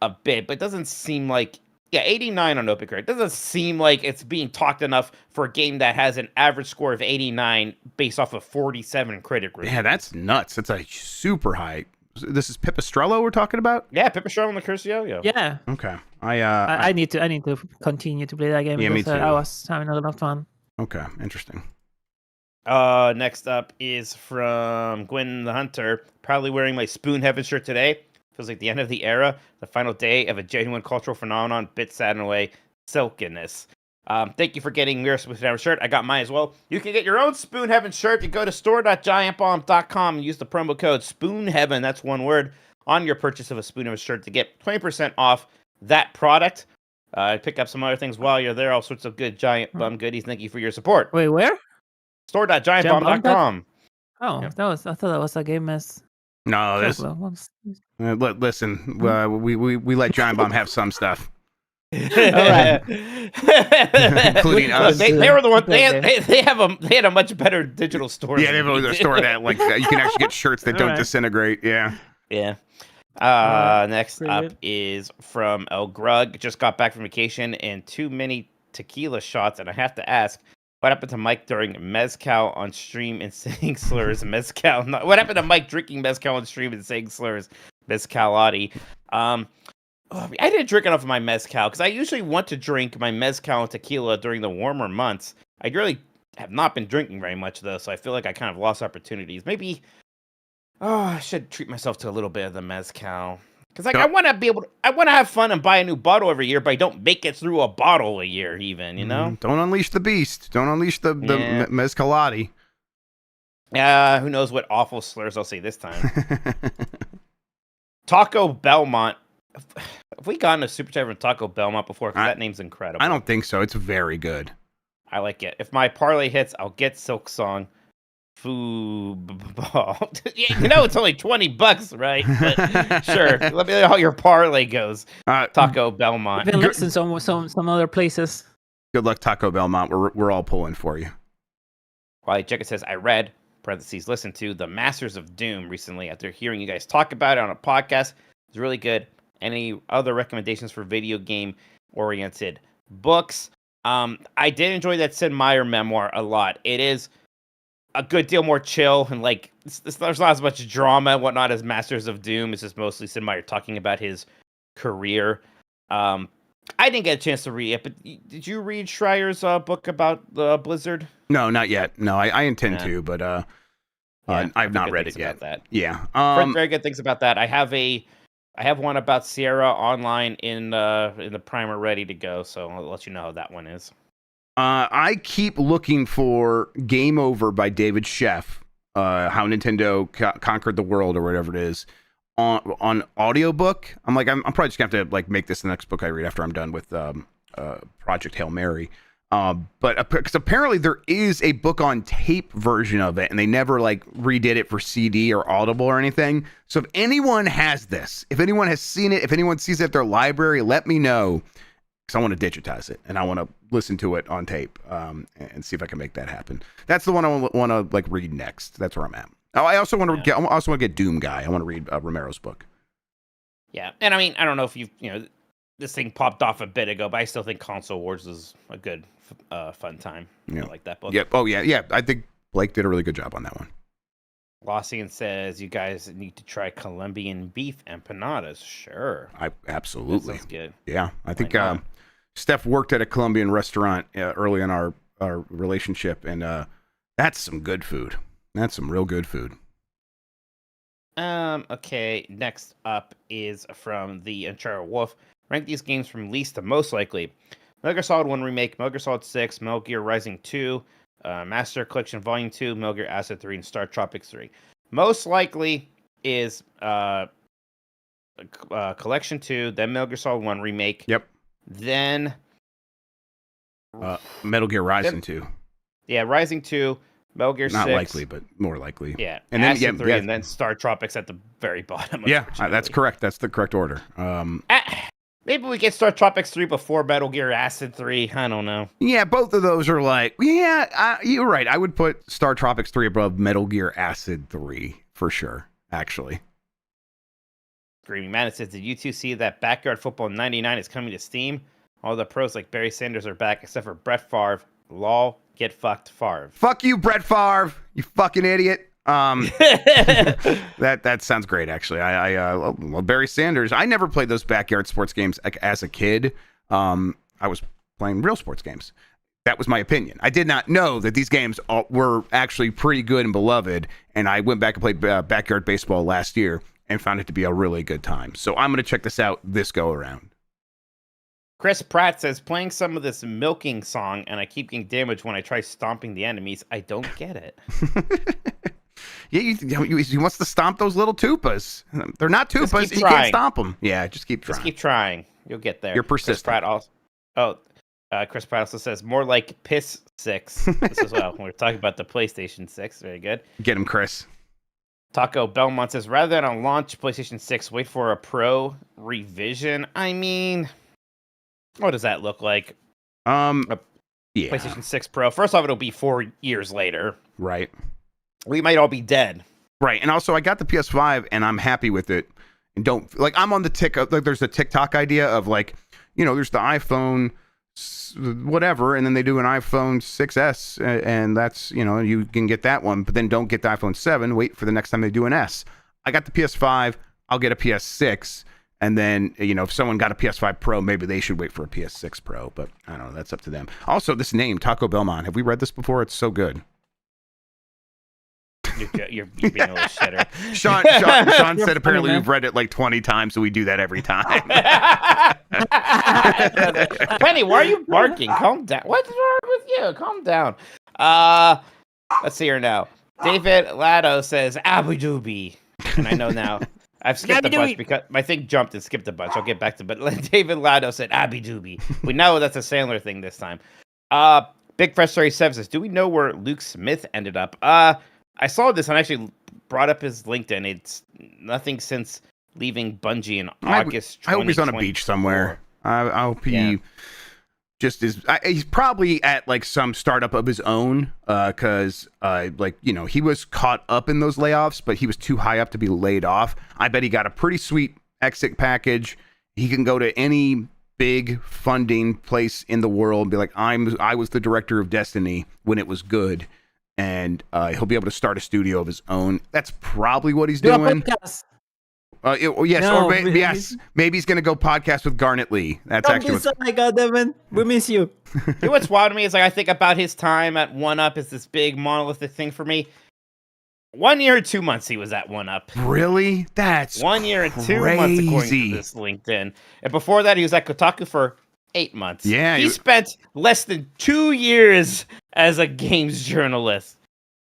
a bit, but it doesn't seem like 89 on Open. It doesn't seem like it's being talked enough for a game that has an average score of 89 based off of 47 critic reviews. Yeah, that's nuts. That's a super high. This is Pipistrello we're talking about? Yeah, Pipistrello and the Curse Yo-Yo. Yeah. Okay. I need to continue to play that game because me too. I was having a lot of fun. Okay, interesting. Next up is from Gwen the Hunter. Proudly wearing my Spoon Heaven shirt today. Feels like the end of the era, the final day of a genuine cultural phenomenon, bit sad in a way, silkiness. Thank you for getting your Spoon Heaven shirt. I got mine as well. You can get your own Spoon Heaven shirt. You go to store.giantbomb.com and use the promo code SpoonHeaven, that's one word, on your purchase of a Spoon Heaven shirt to get 20% off that product. Pick up some other things while you're there, all sorts of good Giant Bomb goodies. Thank you for your support. Wait, where? Store.giantbomb.com. Oh, Yeah. I thought that was a game as. No, this. Listen, we let Giant Bomb have some stuff. All right. Including us. They were the one. They had a much better digital store. Yeah, they have a store that like you can actually get shirts that don't disintegrate. Yeah. Yeah. Next up is from El Grug. Just got back from vacation and too many tequila shots, and I have to ask, what happened to Mike during mezcal on stream and saying slurs? Mezcal. What happened to Mike drinking mezcal on stream and saying slurs? Mezcalati. I didn't drink enough of my mezcal because I usually want to drink my mezcal and tequila during the warmer months. I really have not been drinking very much though, so I feel like I kind of lost opportunities. Maybe. I should treat myself to a little bit of the mezcal. Because I want to have fun and buy a new bottle every year, but I don't make it through a bottle a year even, Don't unleash the beast. Don't unleash the mezcalati. Who knows what awful slurs I'll say this time. Taco Belmont. Have we gotten a super chat from Taco Belmont before? Because that name's incredible. I don't think so. It's very good. I like it. If my parlay hits, I'll get Silksong. Football. It's only $20, right? But sure. Let me know how your parlay goes. Taco Belmont. Even less than some other places. Good luck, Taco Belmont. We're all pulling for you. While Jessica says, I read (listen to) the Masters of Doom recently after hearing you guys talk about it on a podcast. It's really good. Any other recommendations for video game oriented books? I did enjoy that Sid Meier memoir a lot. It is a good deal more chill and like there's not as much drama and whatnot as Masters of Doom. It's just mostly Sid Meier talking about his career. I didn't get a chance to read it, but did you read Schreier's book about the Blizzard? No, not yet. No, I intend to, but I've not read it yet. That. Yeah, very good things about that. I have one about Sierra online in the primer ready to go, so I'll let you know how that one is. I keep looking for Game Over by David Sheff, how Nintendo conquered the world or whatever it is, on audiobook. I'm probably just gonna have to like make this the next book I read after I'm done with Project Hail Mary. But because apparently there is a book on tape version of it, and they never like redid it for CD or Audible or anything. So if anyone has this, if anyone has seen it, if anyone sees it at their library, let me know, because I want to digitize it and I want to listen to it on tape, and see if I can make that happen. That's the one I want to like read next. That's where I'm at. Oh, I also want to get Doom Guy. I want to read Romero's book. Yeah, and I mean, I don't know if this thing popped off a bit ago, but I still think Console Wars is a good, fun time. Yeah. I like that book. Yep. Oh yeah. I think Blake did a really good job on that one. Lossian says you guys need to try Colombian beef empanadas. Sure. Absolutely. That sounds good. Yeah, I think Steph worked at a Colombian restaurant early in our relationship, and that's some good food. That's some real good food. Okay, next up is from the Uncharted Wolf. Rank these games from least to most likely. Metal Gear Solid 1 Remake, Metal Gear Solid 6, Metal Gear Rising 2, Master Collection Volume 2, Metal Gear Acid 3, and Star Tropics 3. Most likely is Collection 2, then Metal Gear Solid 1 Remake. Yep. Then Metal Gear Rising 2. Yeah, Rising 2, Metal Gear 6. Not likely, but more likely. Yeah, and then Acid 3, and then Star Tropics at the very bottom. Yeah, that's correct. That's the correct order. Maybe we get Star Tropics 3 before Metal Gear Acid 3. I don't know. Yeah, both of those are like, you're right. I would put Star Tropics 3 above Metal Gear Acid 3 for sure, actually. Screaming Man says, did you two see that Backyard Football 99 is coming to Steam? All the pros like Barry Sanders are back, except for Brett Favre. Lol, get fucked, Favre. Fuck you, Brett Favre. You fucking idiot. That sounds great, actually. I love Barry Sanders. I never played those backyard sports games as a kid. I was playing real sports games. That was my opinion. I did not know that these games were actually pretty good and beloved, and I went back and played backyard baseball last year and found it to be a really good time. So I'm going to check this out this go around. Chris Pratt says, playing some of this milking song, and I keep getting damaged when I try stomping the enemies. I don't get it. Yeah, he wants to stomp those little tupas. They're not tupas. You can't stomp them. Yeah, just keep trying. Just keep trying. You'll get there. You're persistent. Chris Pratt also says, more like Piss 6. This as well. We're talking about the PlayStation 6. Very good. Get him, Chris. Taco Belmont says, rather than on launch PlayStation 6, wait for a Pro revision. I mean, what does that look like? Yeah. PlayStation 6 Pro. First off, it'll be 4 years later. Right. We might all be dead. Right. And also, I got the PS5 and I'm happy with it. And don't, like, I'm on the like, there's a TikTok idea of, like, there's the iPhone whatever, and then they do an iPhone 6S, and that's, you can get that one, but then don't get the iPhone 7. Wait for the next time they do an S. I got the PS5. I'll get a PS6. And then, if someone got a PS5 Pro, maybe they should wait for a PS6 Pro. But I don't know. That's up to them. Also, this name, Taco Belmont. Have we read this before? It's so good. You're being a little shitter. Sean said apparently we've read it like 20 times, so we do that every time. Penny, why are you barking? Calm down. What's wrong with you? Calm down. Let's see here now. David Lado says, Abby Doobie. And I know now. I've skipped a bunch because my thing jumped and skipped a bunch. I'll get back to it. But David Lado said, Abby Doobie. We know that's a Sandler thing this time. Big Fresh 37 says, do we know where Luke Smith ended up? I saw this and actually brought up his LinkedIn. It's nothing since leaving Bungie in August 2024. I hope he's on a beach somewhere. I hope he just is. He's probably at like some startup of his own, because he was caught up in those layoffs, but he was too high up to be laid off. I bet he got a pretty sweet exit package. He can go to any big funding place in the world and be like, I was the director of Destiny when it was good. And he'll be able to start a studio of his own. That's probably what he's doing. Yes, maybe he's going to go podcast with Garnet Lee. That's actually my God, Devin, we miss you. What's wild to me is, like, I think about his time at 1UP as this big monolithic thing for me. 1 year and 2 months he was at 1UP. Really? That's 1 year and 2 months according to this LinkedIn. And before that, he was at Kotaku for 8 months. Yeah, He spent less than 2 years as a games journalist.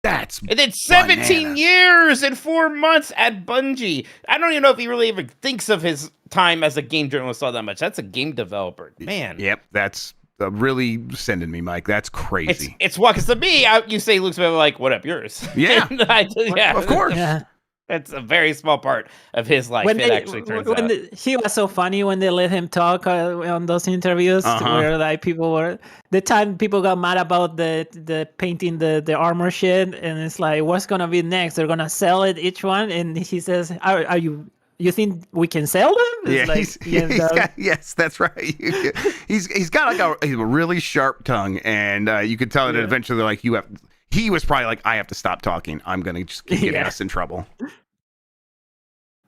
That's And then 17 bananas. years and 4 months at Bungie. I don't even know if he really even thinks of his time as a game journalist all that much. That's a game developer. Man. Yep, that's really sending me, Mike. That's crazy. It's what, because to me, you say Luke's like, what up yours? Yeah. Yeah. Of course. Yeah. That's a very small part of his life, When it actually turns out. he was so funny when they let him talk on those interviews, where like people were the time people got mad about the painting the armor shit, and it's like, what's gonna be next? They're gonna sell it each one, and he says, "Are you think we can sell them?" Yeah, It's yes, that's right. He's got like a really sharp tongue, and you could tell that eventually they're like, he was probably like, I have to stop talking. I'm gonna just keep getting us in trouble.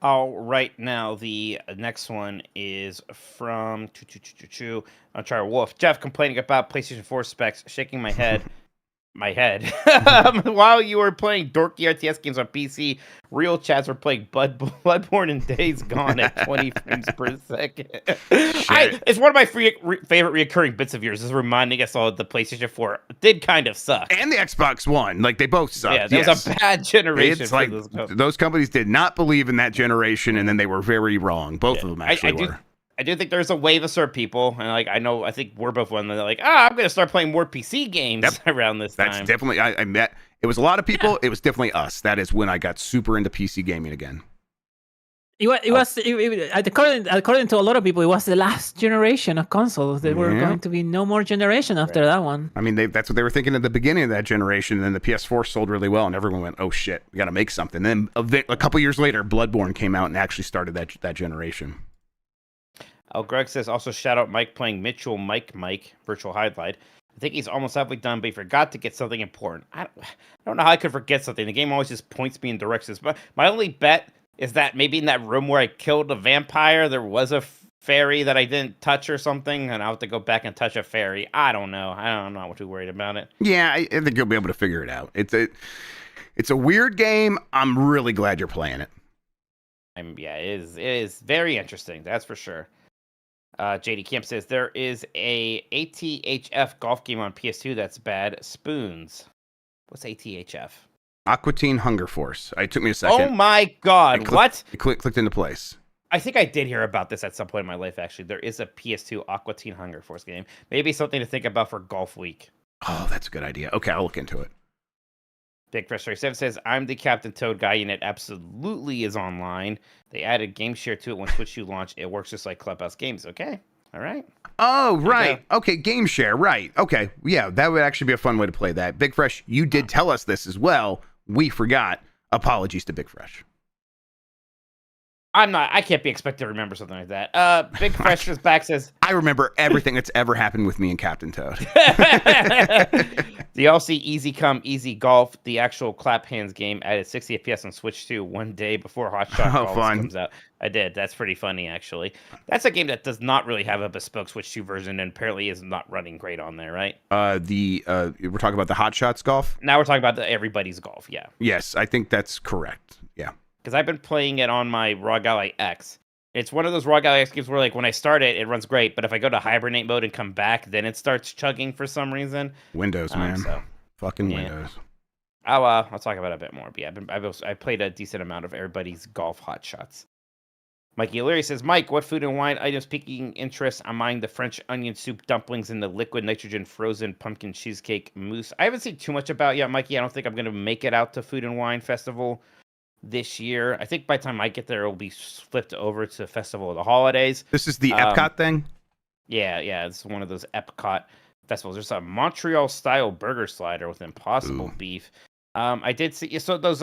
All right, now the next one is from I'm trying Wolf. Jeff complaining about PlayStation 4 specs, shaking my head. While you were playing dorky RTS games on PC, real chats were playing Bloodborne and Days Gone at 20 frames per second. It's one of my favorite reoccurring bits of yours, is reminding us all the PlayStation 4 did kind of suck. And the Xbox One, like they both sucked. Yeah, that was a bad generation. It's like those companies did not believe in that generation, and then they were very wrong. Both of them actually were. I do think there's a wave of certain people, and I think we're both one that are like, I'm gonna start playing more PC games around this time. That's definitely I met. It was a lot of people. Yeah. It was definitely us. That is when I got super into PC gaming again. According to a lot of people, it was the last generation of consoles. There were going to be no more generation after that one. I mean, that's what they were thinking at the beginning of that generation. And then the PS4 sold really well, and everyone went, "Oh shit, we got to make something." And then a couple years later, Bloodborne came out and actually started that generation. Oh, Greg says, also shout out Mike playing Mitchell Mike Virtual Highlight. I think he's almost halfway done, but he forgot to get something important. I don't know how I could forget something. The game always just points me in directions. But my only bet is that maybe in that room where I killed a vampire, there was a fairy that I didn't touch or something, and I'll have to go back and touch a fairy. I don't know. I'm not too worried about it. Yeah, I think you'll be able to figure it out. It's a weird game. I'm really glad you're playing it. It is very interesting. That's for sure. JD Camp says there is a ATHF golf game on PS2 that's bad. Spoons. What's ATHF? Aqua Teen Hunger Force. It took me a second. Oh my god! What? It clicked into place. I think I did hear about this at some point in my life. Actually, there is a PS2 Aqua Teen Hunger Force game. Maybe something to think about for Golf Week. Oh, that's a good idea. Okay, I'll look into it. Big Fresh 37 says, I'm the Captain Toad guy, and it absolutely is online. They added Game Share to it when Switch 2 launched. It works just like Clubhouse Games. Okay. All right. Oh, right. Okay, Game Share. Right. Okay. Yeah, that would actually be a fun way to play that. Big Fresh, you did tell us this as well. We forgot. Apologies to Big Fresh. I can't be expected to remember something like that. Big Fresh is back, says, I remember everything that's ever happened with me and Captain Toad. The LC Easy Come Easy Golf, the actual clap hands game, added 60 FPS on Switch 2 one day before Hot Shot Golf comes out. I did. That's pretty funny, actually. That's a game that does not really have a bespoke Switch 2 version, and apparently is not running great on there, right? We're talking about the Hot Shots Golf? Now we're talking about the Everybody's Golf, yeah. Yes, I think that's correct. Yeah. Because I've been playing it on my Raw Gallery X. It's one of those Raw Gallery X games where, like, when I start it, it runs great, but if I go to hibernate mode and come back, then it starts chugging for some reason. Windows, man. Fucking Windows. I'll talk about it a bit more. But yeah, I played a decent amount of Everybody's Golf Hot Shots. Mikey O'Leary says, Mike, what food and wine items piquing interest? I'm eyeing the French onion soup dumplings and the liquid nitrogen frozen pumpkin cheesecake mousse. I haven't seen too much about it yet, Mikey. I don't think I'm going to make it out to Food and Wine Festival this year. I think by the time I get there, it'll be flipped over to Festival of the Holidays. This is the Epcot thing? Yeah, it's one of those Epcot festivals. There's a Montreal-style burger slider with Impossible beef. I did see, so those,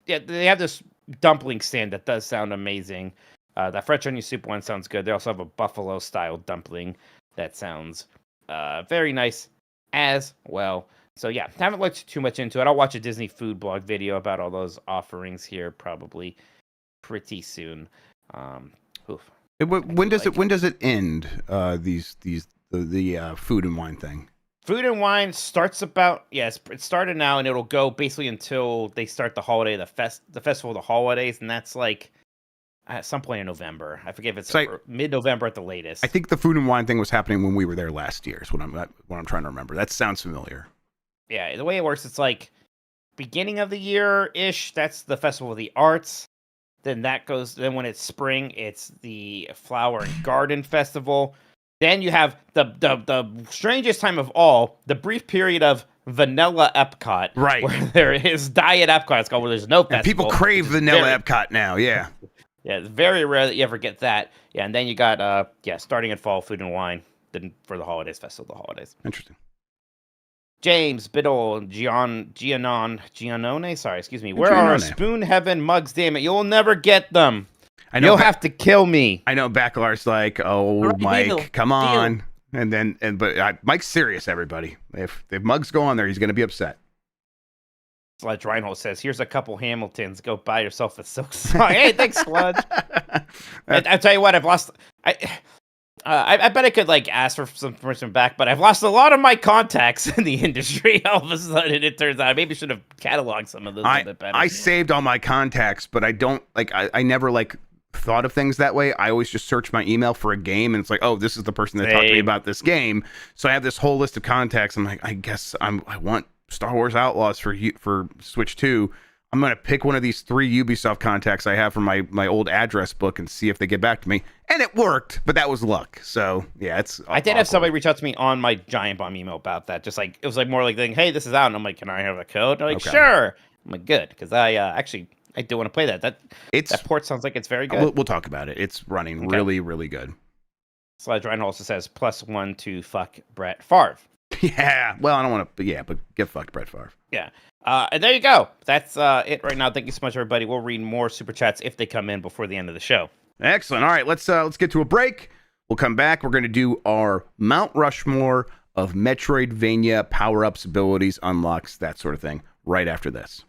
they have this dumpling stand that does sound amazing. That French onion soup one sounds good. They also have a buffalo-style dumpling that sounds very nice as well. So yeah, haven't looked too much into it. I'll watch a Disney food blog video about all those offerings here probably pretty soon. When does it end? The food and wine thing. Food and wine starts about it started now, and it'll go basically until they start the holiday, the festival of the holidays, and that's like at some point in November. I forget if it's So mid-November at the latest. I think the Food and Wine thing was happening when we were there last year. Is what I'm trying to remember. That sounds familiar. Yeah, the way it works, it's like beginning of the year-ish. That's the Festival of the Arts. Then that goes. Then when it's spring, it's the Flower and Garden Festival. Then you have the strangest time of all, the brief period of Vanilla Epcot, Right. where there is Diet Epcot. It's called where there's no festival. And people crave vanilla Epcot now. Yeah. Yeah, it's very rare that you ever get that. Yeah, and then you got starting in fall, Food and Wine. Then for the holidays, Festival of the Holidays. Interesting. James Biddle, Giannone. Sorry, excuse me. Where are our Spoon Heaven mugs? Damn it, you'll never get them. I know. You'll have to kill me. I know. Bacalar's like, oh, right, Mike, deal. Come on. Deal. But Mike's serious. Everybody, if mugs go on there, he's going to be upset. Sludge Reinhold says, "Here's a couple Hamiltons. Go buy yourself a Silksong." Hey, thanks, Sludge. I tell you what, I've lost. I bet I could like ask for some information back, but I've lost a lot of my contacts in the industry. All of a sudden, it turns out I maybe should have cataloged some of those a bit better. I saved all my contacts, but I don't like. I never like thought of things that way. I always just search my email for a game, and it's like, oh, this is the person that talked to me about this game. So I have this whole list of contacts. I'm like, I guess I want Star Wars Outlaws for Switch 2. I'm going to pick one of these 3 Ubisoft contacts I have from my old address book and see if they get back to me. And it worked, but that was luck. So, yeah, it's I did have somebody reach out to me on my Giant Bomb email about that. Just like, it was like more like, hey, this is out. And I'm like, can I have a code? They're like, sure. I'm like, good. Because I do want to play that. That port sounds like it's very good. We'll talk about it. It's running really, really good. Sludge Ryan also says, +1 to fuck Brett Favre. Yeah. Well, I don't want to, but get fucked Brett Favre. Yeah. And there you go. That's it right now. Thank you so much, everybody. We'll read more Super Chats if they come in before the end of the show. Excellent. All right, let's get to a break. We'll come back. We're going to do our Mount Rushmore of Metroidvania power-ups, abilities, unlocks, that sort of thing, right after this.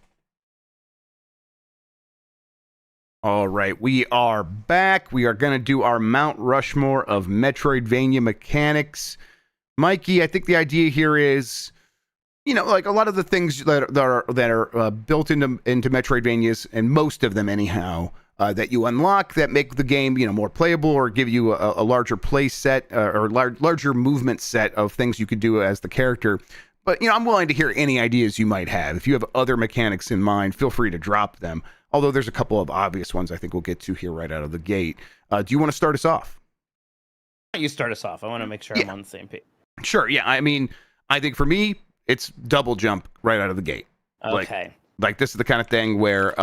All right, we are back. We are going to do our Mount Rushmore of Metroidvania mechanics. Mikey, I think the idea here is, like a lot of the things that are built into Metroidvanias, and most of them anyhow, that you unlock that make the game more playable or give you a larger play set or larger movement set of things you could do as the character. But I'm willing to hear any ideas you might have. If you have other mechanics in mind, feel free to drop them. Although there's a couple of obvious ones I think we'll get to here right out of the gate. Do you want to start us off? You start us off. I want to make sure I'm on the same page. Sure. Yeah. I mean, I think for me, it's double jump right out of the gate. Okay. Like this is the kind of thing where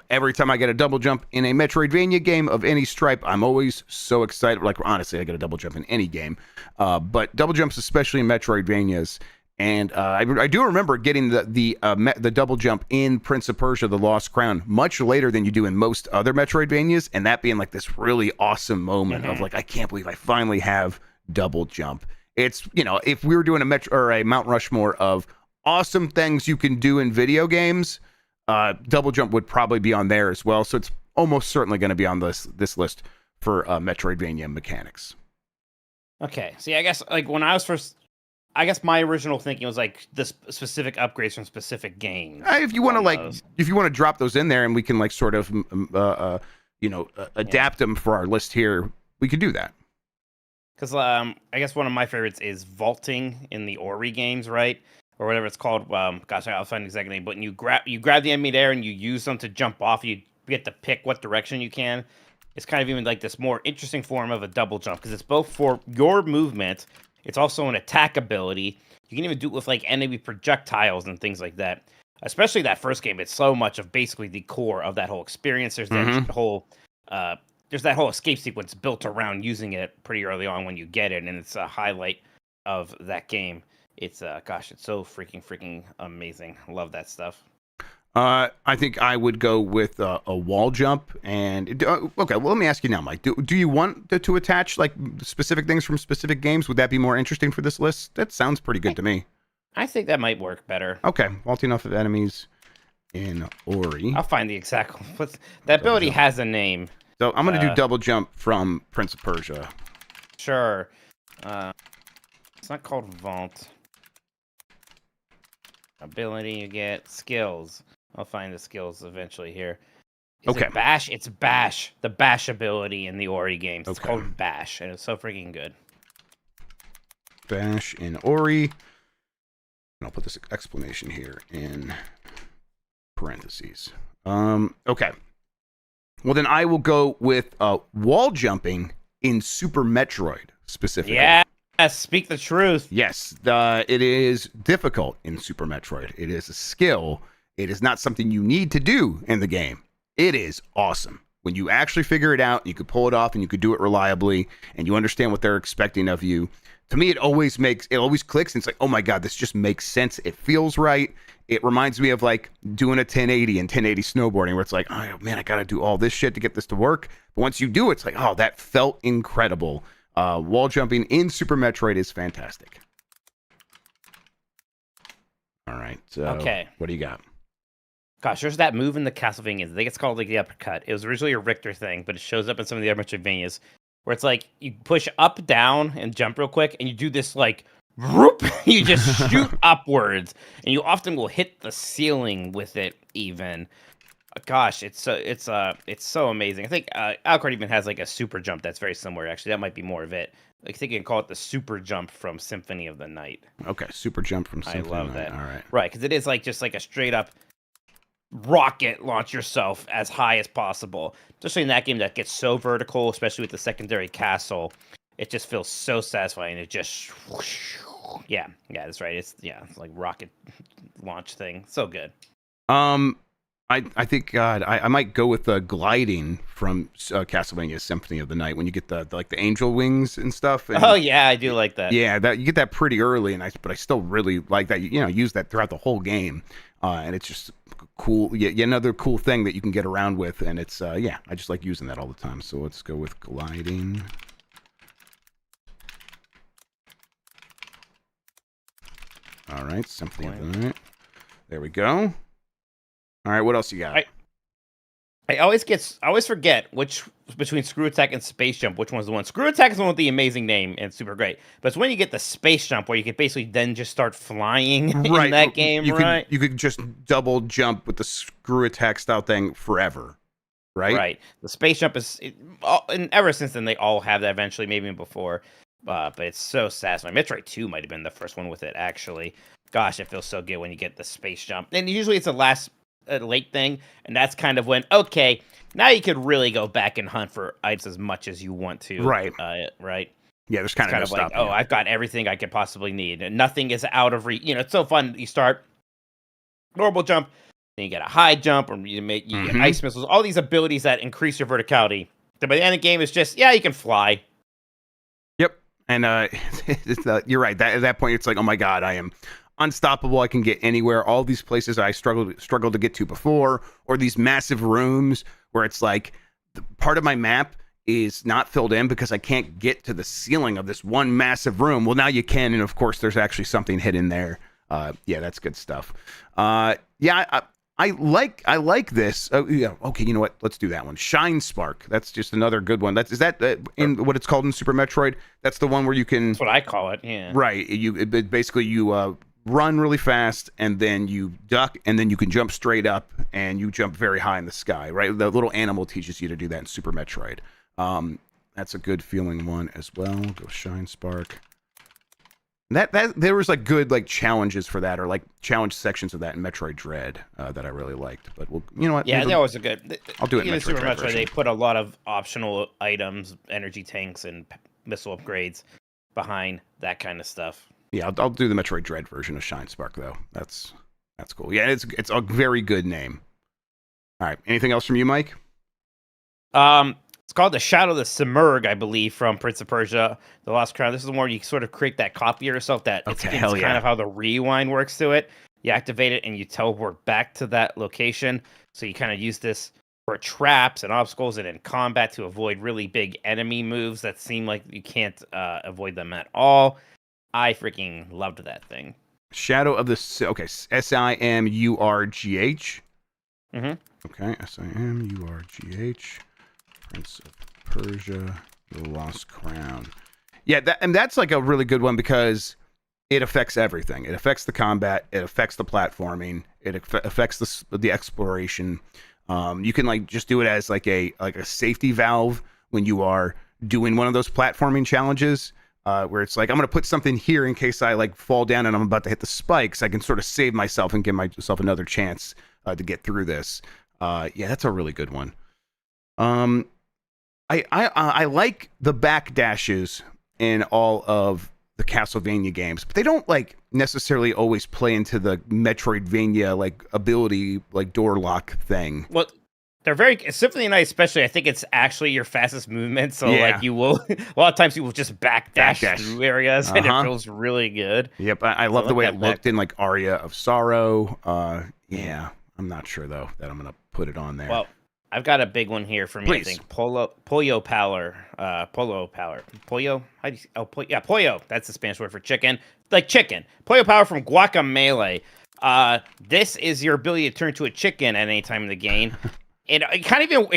every time I get a double jump in a Metroidvania game of any stripe, I'm always so excited. Like, honestly, I get a double jump in any game. But double jumps, especially in Metroidvanias. And I do remember getting the double jump in Prince of Persia: The Lost Crown much later than you do in most other Metroidvanias, and that being like this really awesome moment of like, I can't believe I finally have double jump. It's if we were doing a Mount Rushmore of awesome things you can do in video games, double jump would probably be on there as well. So it's almost certainly going to be on this list for Metroidvania mechanics. Okay. See, I guess like when I was first. I guess my original thinking was like the specific upgrades from specific games. If you want to drop those in there, and we can like sort of, adapt them for our list here, we could do that. Because I guess one of my favorites is vaulting in the Ori games, right, or whatever it's called. Gosh, I'll find the exact name. But you grab the enemy there, and you use them to jump off. You get to pick what direction you can. It's kind of even like this more interesting form of a double jump because it's both for your movement. It's also an attack ability. You can even do it with like enemy projectiles and things like that. Especially that first game, it's so much of basically the core of that whole experience. There's that whole escape sequence built around using it pretty early on when you get it, and it's a highlight of that game. It's it's so freaking amazing. Love that stuff. I think I would go with a wall jump. And okay, well, let me ask you now, Mike. Do you want to attach like specific things from specific games? Would that be more interesting for this list? That sounds pretty good to me. I think that might work better. Okay, vaulting off of enemies in Ori. I'll find the exact one. That ability has a name. So I'm going to do double jump from Prince of Persia. Sure. It's not called vault. Ability, you get skills. I'll find the skills eventually here. Is Okay. it Bash? It's Bash. The Bash ability in the Ori games. It's Okay. called Bash, and it's so freaking good. Bash in Ori. And I'll put this explanation here in parentheses. Okay. Well, then I will go with wall jumping in Super Metroid specifically. Yeah, speak the truth. Yes, it is difficult in Super Metroid. It is a skill. It is not something you need to do in the game. It is awesome. When you actually figure it out, you could pull it off and you could do it reliably and you understand what they're expecting of you. To me, it always clicks and it's like, oh my God, this just makes sense. It feels right. It reminds me of like doing a 1080 and 1080 snowboarding where it's like, oh man, I got to do all this shit to get this to work. But once you do it, it's like, oh, that felt incredible. Wall jumping in Super Metroid is fantastic. All right. So Okay. What do you got? Gosh, there's that move in the Castlevanias. I think it's called like the uppercut. It was originally a Richter thing, but it shows up in some of the other Metroidvanias where it's like you push up, down, and jump real quick, and you do this like whoop, you just shoot upwards, and you often will hit the ceiling with it. Even, gosh, it's so amazing. I think Alucard even has like a super jump that's very similar. Actually, that might be more of it. I think you can call it the super jump from Symphony of the Night. Okay, super jump from Symphony. I love that. All right. Right, because it is like just like a straight up rocket launch yourself as high as possible. Especially in that game that gets so vertical, especially with the secondary castle. It just feels so satisfying. It just yeah, that's right. It's like rocket launch thing. So good. I think I might go with the gliding from Castlevania Symphony of the Night when you get the angel wings and stuff. And, oh yeah, I do like that. Yeah, that you get that pretty early, but I still really like that. You know, use that throughout the whole game, and it's just cool. Yeah, another cool thing that you can get around with, and it's I just like using that all the time. So let's go with gliding. All right, Symphony of the Night. There we go. All right, what else you got? I always forget which between Screw Attack and Space Jump, which one's the one. Screw Attack is the one with the amazing name and super great. But it's when you get the Space Jump where you can basically then just start flying in that game, right? You could just double jump with the Screw Attack style thing forever, right? Right. The Space Jump and ever since then they all have that eventually, maybe even before. But it's so satisfying. Metroid 2 might have been the first one with it, actually. Gosh, it feels so good when you get the Space Jump. And usually it's a late thing, and that's kind of when, okay, now you could really go back and hunt for items as much as you want to. Right. Right. Yeah, there's kind of like, I've got everything I could possibly need, and nothing is out of reach. You know, it's so fun. You start normal jump, then you get a high jump, or you get ice missiles, all these abilities that increase your verticality. Then by the end of the game, it's just, you can fly. Yep. And you're right. At that point, it's like, oh my God, I am unstoppable. I can get anywhere. All these places I struggled to get to before, or these massive rooms where it's like part of my map is not filled in because I can't get to the ceiling of this one massive room. Well, now you can, and of course, there's actually something hidden there. That's good stuff. I like this. Okay, you know what? Let's do that one. Shine Spark. That's just another good one. Is that in what it's called in Super Metroid? That's the one where you can. That's what I call it. Yeah. Right. Basically you run really fast and then you duck and then you can jump straight up and you jump very high in the sky. Right. The little animal teaches you to do that in Super Metroid. That's a good feeling one as well. Go Shine Spark. That there was like good like challenges for that, or like challenge sections of that in Metroid Dread that I really liked. But you know what? Yeah, that was a good. I'll do it in Metroid Super Dread Metroid. Version. They put a lot of optional items, energy tanks, and missile upgrades behind that kind of stuff. Yeah, I'll do the Metroid Dread version of Shine Spark though. That's cool. Yeah, it's a very good name. All right. Anything else from you, Mike? It's called the Shadow of the Simurgh, I believe, from Prince of Persia: The Lost Crown. This is the one where you sort of create that copy of yourself. It's kind of how the rewind works to it. You activate it and you teleport back to that location. So you kind of use this for traps and obstacles and in combat to avoid really big enemy moves that seem like you can't avoid them at all. I freaking loved that thing. Shadow of the Simurgh. Mm-hmm. Okay, Simurgh. Prince of Persia, The Lost Crown. Yeah, that's like a really good one because it affects everything. It affects the combat. It affects the platforming. It affects the exploration. You can like just do it as like a safety valve when you are doing one of those platforming challenges. Where it's like, I'm going to put something here in case I like fall down and I'm about to hit the spikes. I can sort of save myself and give myself another chance to get through this. Yeah, that's a really good one. I like the backdashes in all of the Castlevania games, but they don't like necessarily always play into the Metroidvania like ability like door lock thing. Well, they're very Symphony Night, especially. I think it's actually your fastest movement. So Yeah. like you will a lot of times you will just backdash through areas, and it Uh-huh. feels really good. Yep, I love I the like way that it looked in like Aria of Sorrow. Yeah, I'm not sure though that I'm gonna put it on there. Well, I've got a big one here for me. Please. I think Pollo Power. Pollo. How do you? Pollo. That's the Spanish word for chicken. Like chicken. Pollo Power from Guacamelee. This is your ability to turn to a chicken at any time in the game. It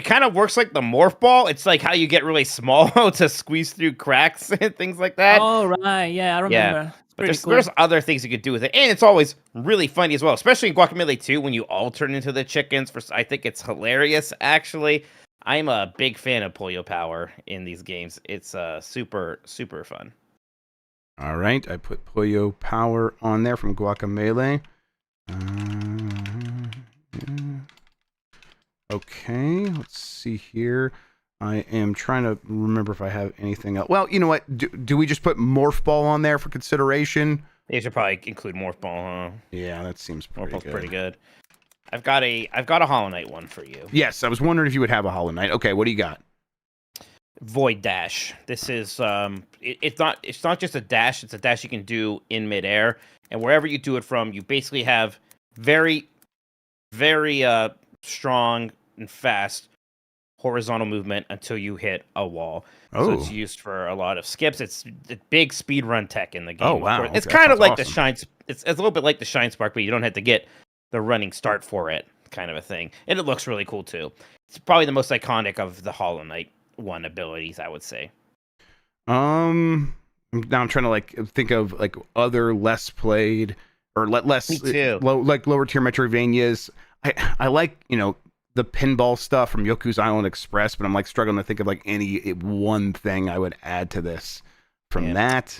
kind of works like the morph ball. It's like how you get really small to squeeze through cracks and things like that. Oh right, yeah, I remember. But Pretty there's other things you could do with it, and it's always really funny as well, especially in Guacamelee 2 when you all turn into the chickens. I think it's hilarious. Actually, I'm a big fan of Pollo Power in these games. It's super fun. All right, I put Pollo Power on there from Guacamelee. Okay, let's see here. I am trying to remember if I have anything else. Well, you know what? Do we just put Morph Ball on there for consideration? They should probably include Morph Ball, huh? Yeah, that seems pretty Morph Ball's good. pretty good. I've got a Hollow Knight one for you. Yes, I was wondering if you would have a Hollow Knight. Okay, what do you got? Void Dash. This is it's not just a dash, it's a dash you can do in midair, and wherever you do it from, you basically have very strong and fast horizontal movement until you hit a wall. Oh. So it's used for a lot of skips. It's the big speedrun tech in the game. Oh, wow. It's Okay, kind of that's like the awesome. Shine. It's a little bit like the Shine Spark, but you don't have to get the running start for it, kind of a thing. And it looks really cool too. It's probably the most iconic of the Hollow Knight one abilities, I would say. Now I'm trying to like think of like other less played or less Me too. lower tier Metroidvanias. I like, you know, the pinball stuff from Yoku's Island Express, but I'm like struggling to think of like any one thing I would add to this from that.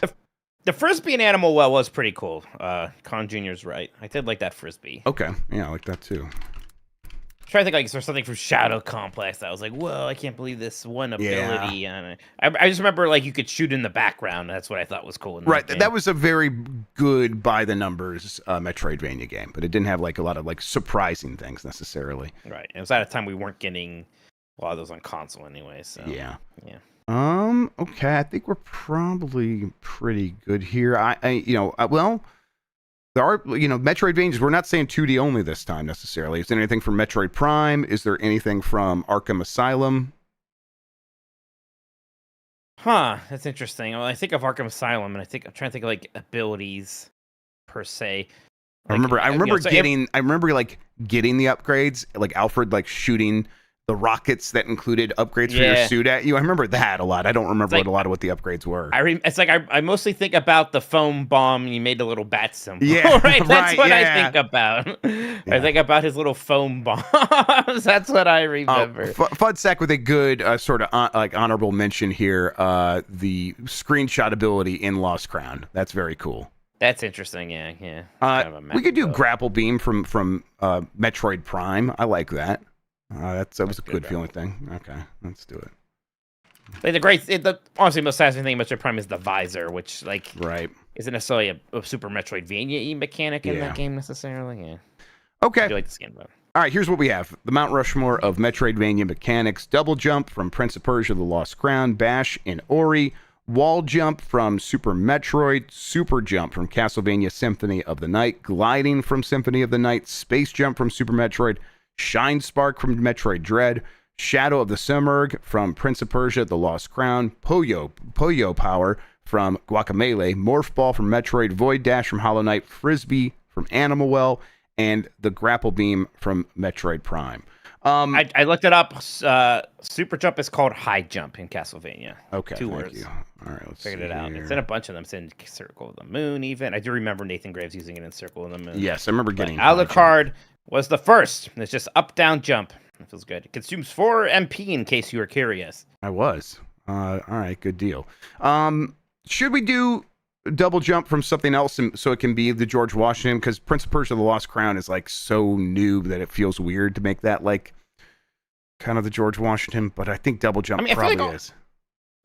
The Frisbee and Animal Well was pretty cool. Con Jr.'s right. I did like that Frisbee. Okay, yeah, I like that too. I'm trying to think like is there something from Shadow Complex that I was like, whoa, I can't believe this one ability. Yeah. And I just remember like you could shoot in the background. That's what I thought was cool. In Right, game. that was a very good by the numbers Metroidvania game, but it didn't have like a lot of like surprising things necessarily. Right. It was at a time we weren't getting a lot of those on console anyway. So Yeah. yeah. Okay, I think we're probably pretty good here. Well, there are, you know, Metroidvanias. We're not saying 2D only this time necessarily. Is there anything from Metroid Prime? Is there anything from Arkham Asylum? Huh. That's interesting. Well, I think of Arkham Asylum, and I'm trying to think of like abilities per se. I remember getting the upgrades, like Alfred like shooting the rockets that included upgrades for your suit at you. I remember that a lot. I don't remember like, a lot of what the upgrades were. It's like I mostly think about the foam bomb. You made a little bat symbol. Yeah, right. That's what yeah. I think about. Yeah. I think about his little foam bombs. That's what I remember. Fudsec with a good sort of like honorable mention here. The screenshot ability in Lost Crown. That's very cool. That's interesting. Yeah, yeah. We could do grapple beam from Metroid Prime. I like that. That was a good feeling thing. Okay, let's do it. Like honestly, most satisfying thing about Metroid Prime is the visor, which like isn't necessarily a Super Metroidvania mechanic in that game necessarily. Yeah. Okay. I do like the skin mode. All right, here's what we have. The Mount Rushmore of Metroidvania mechanics. Double jump from Prince of Persia: The Lost Crown, Bash in Ori, wall jump from Super Metroid, super jump from Castlevania Symphony of the Night, gliding from Symphony of the Night, space jump from Super Metroid, Shine Spark from Metroid Dread, Shadow of the Simurgh from Prince of Persia: The Lost Crown, Pollo Power from Guacamelee, Morph Ball from Metroid, Void Dash from Hollow Knight, Frisbee from Animal Well, and the Grapple Beam from Metroid Prime. I looked it up. Super jump is called high jump in Castlevania. Okay, Two thank words. you. All right, let's Figured see it out. here. It's in a bunch of them. It's in Circle of the Moon. Even I do remember Nathan Graves using it in Circle of the Moon. Yes, I remember getting Alucard was the first. It's just up, down, jump. It feels good. It consumes 4 MP in case you were curious. I was. All right, good deal. Should we do double jump from something else so it can be the George Washington? Because Prince of Persia: The Lost Crown is like so new that it feels weird to make that like kind of the George Washington. But I think double jump probably is.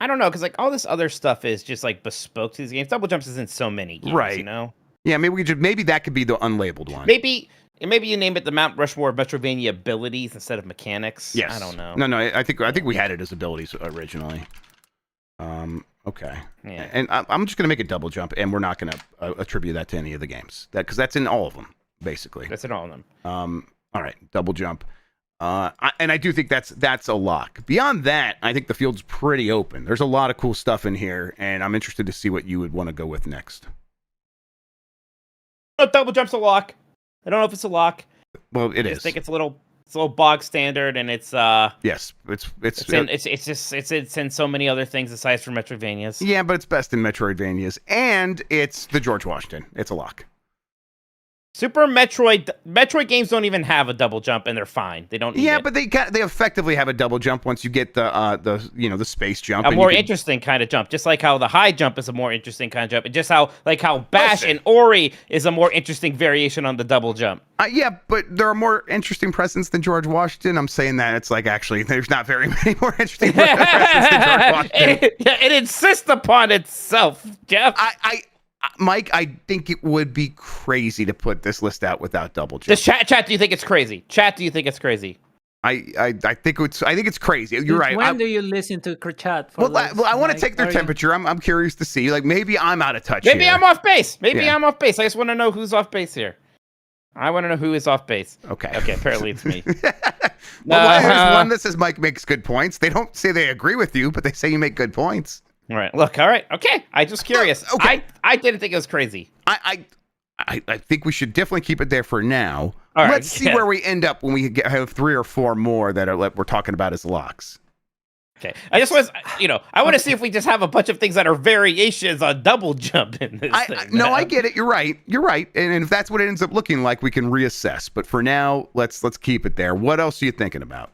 I don't know, because like all this other stuff is just like bespoke to these games. Double jumps is in so many games, right? You know. Yeah, maybe that could be the unlabeled one. Maybe you name it the Mount Rushmore of Metroidvania abilities instead of mechanics. Yes. I don't know. No. I think we had it as abilities originally. Okay. Yeah. And I'm just gonna make a double jump, and we're not gonna attribute that to any of the games. Because that's in all of them, basically. That's in all of them. All right, double jump. And I do think that's a lock. Beyond that, I think the field's pretty open. There's a lot of cool stuff in here, and I'm interested to see what you would want to go with next. Double jump's a lock. I don't know if it's a lock. Well, it is. I think it's a little bog standard, and it's yes, it's in so many other things aside from Metroidvanias. Yeah, but it's best in Metroidvanias, and it's the George Washington. It's a lock. Super Metroid games don't even have a double jump, and they're fine. They don't need it. But they effectively have a double jump once you get the space jump. A more interesting kind of jump, just like how the high jump is a more interesting kind of jump, and just how Bash and Ori is a more interesting variation on the double jump. Yeah, but there are more interesting presents than George Washington. I'm saying that it's like actually there's not very many more interesting presents than George Washington. It insists upon itself, Jeff. Mike, I think it would be crazy to put this list out without double jump. Does chat, do you think it's crazy? Chat, do you think it's crazy? I think it's crazy. You're right. When do you listen to chat? Well, I want to take their temperature. I'm curious to see. Like maybe I'm out of touch. Maybe here. I'm off base. I'm off base. I just want to know who's off base here. I want to know who is off base. Okay. Apparently it's me. Well, there's one that says Mike makes good points. They don't say they agree with you, but they say you make good points. All right. Look. All right. Okay. I just curious. Okay. I didn't think it was crazy. I think we should definitely keep it there for now. All right, Let's see where we end up when we have 3 or 4 more that we're talking about as locks. Okay. I just was, I want to see if we just have a bunch of things that are variations on double jump in this thing. No, I get it. You're right. And if that's what it ends up looking like, we can reassess. But for now, let's keep it there. What else are you thinking about?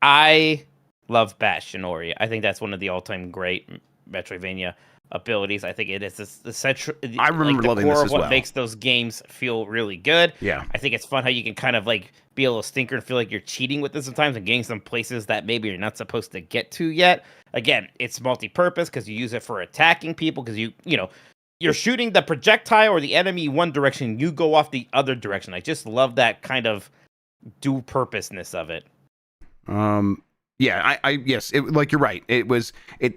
I love Bash and Ori. I think that's one of the all-time great Metroidvania abilities. I think it is the central. I remember loving core this of as what well. makes those games feel really good. Yeah, I think it's fun how you can kind of like be a little stinker and feel like you're cheating with this sometimes and getting some places that maybe you're not supposed to get to yet. Again, it's multi-purpose because you use it for attacking people because you're shooting the projectile or the enemy one direction, you go off the other direction. I just love that kind of dual purposeness of it. Yeah, yes, like you're right. It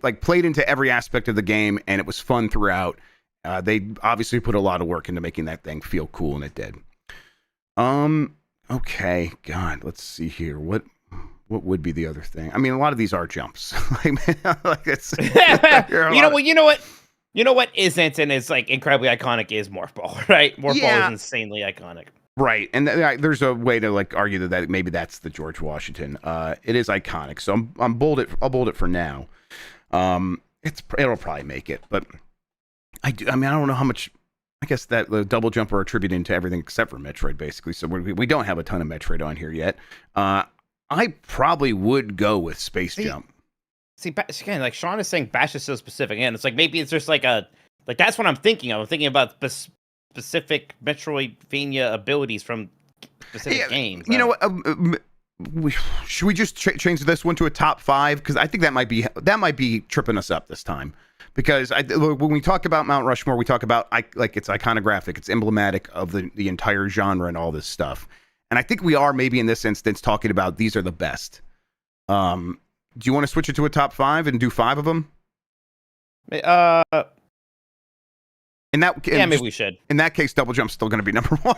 like played into every aspect of the game, and it was fun throughout. They obviously put a lot of work into making that thing feel cool, and it did. Okay, God, let's see here. What would be the other thing? I mean, a lot of these are jumps. like it's You know what isn't, and is like incredibly iconic is Morph Ball, right? Morph Ball is insanely iconic. Right, and there's a way to like argue that maybe that's the George Washington. It is iconic, so I'll bold it for now. It'll probably make it, but I don't know how much. I guess that the double jump are attributed to everything except for Metroid, basically. So we don't have a ton of Metroid on here yet. I probably would go with Space Jump. See, again, like Sean is saying, Bash is so specific, and it's like maybe it's just like that's what I'm thinking of. I'm thinking about specific Metroidvania abilities from specific games. You know what? Should we just change this one to a top 5? Because I think that might be tripping us up this time. Because when we talk about Mount Rushmore, we talk about like it's iconographic, it's emblematic of the entire genre and all this stuff. And I think we are maybe in this instance talking about these are the best. Do you want to switch it to a top 5 and do 5 of them? Maybe we should. In that case, double jump's still going to be number 1.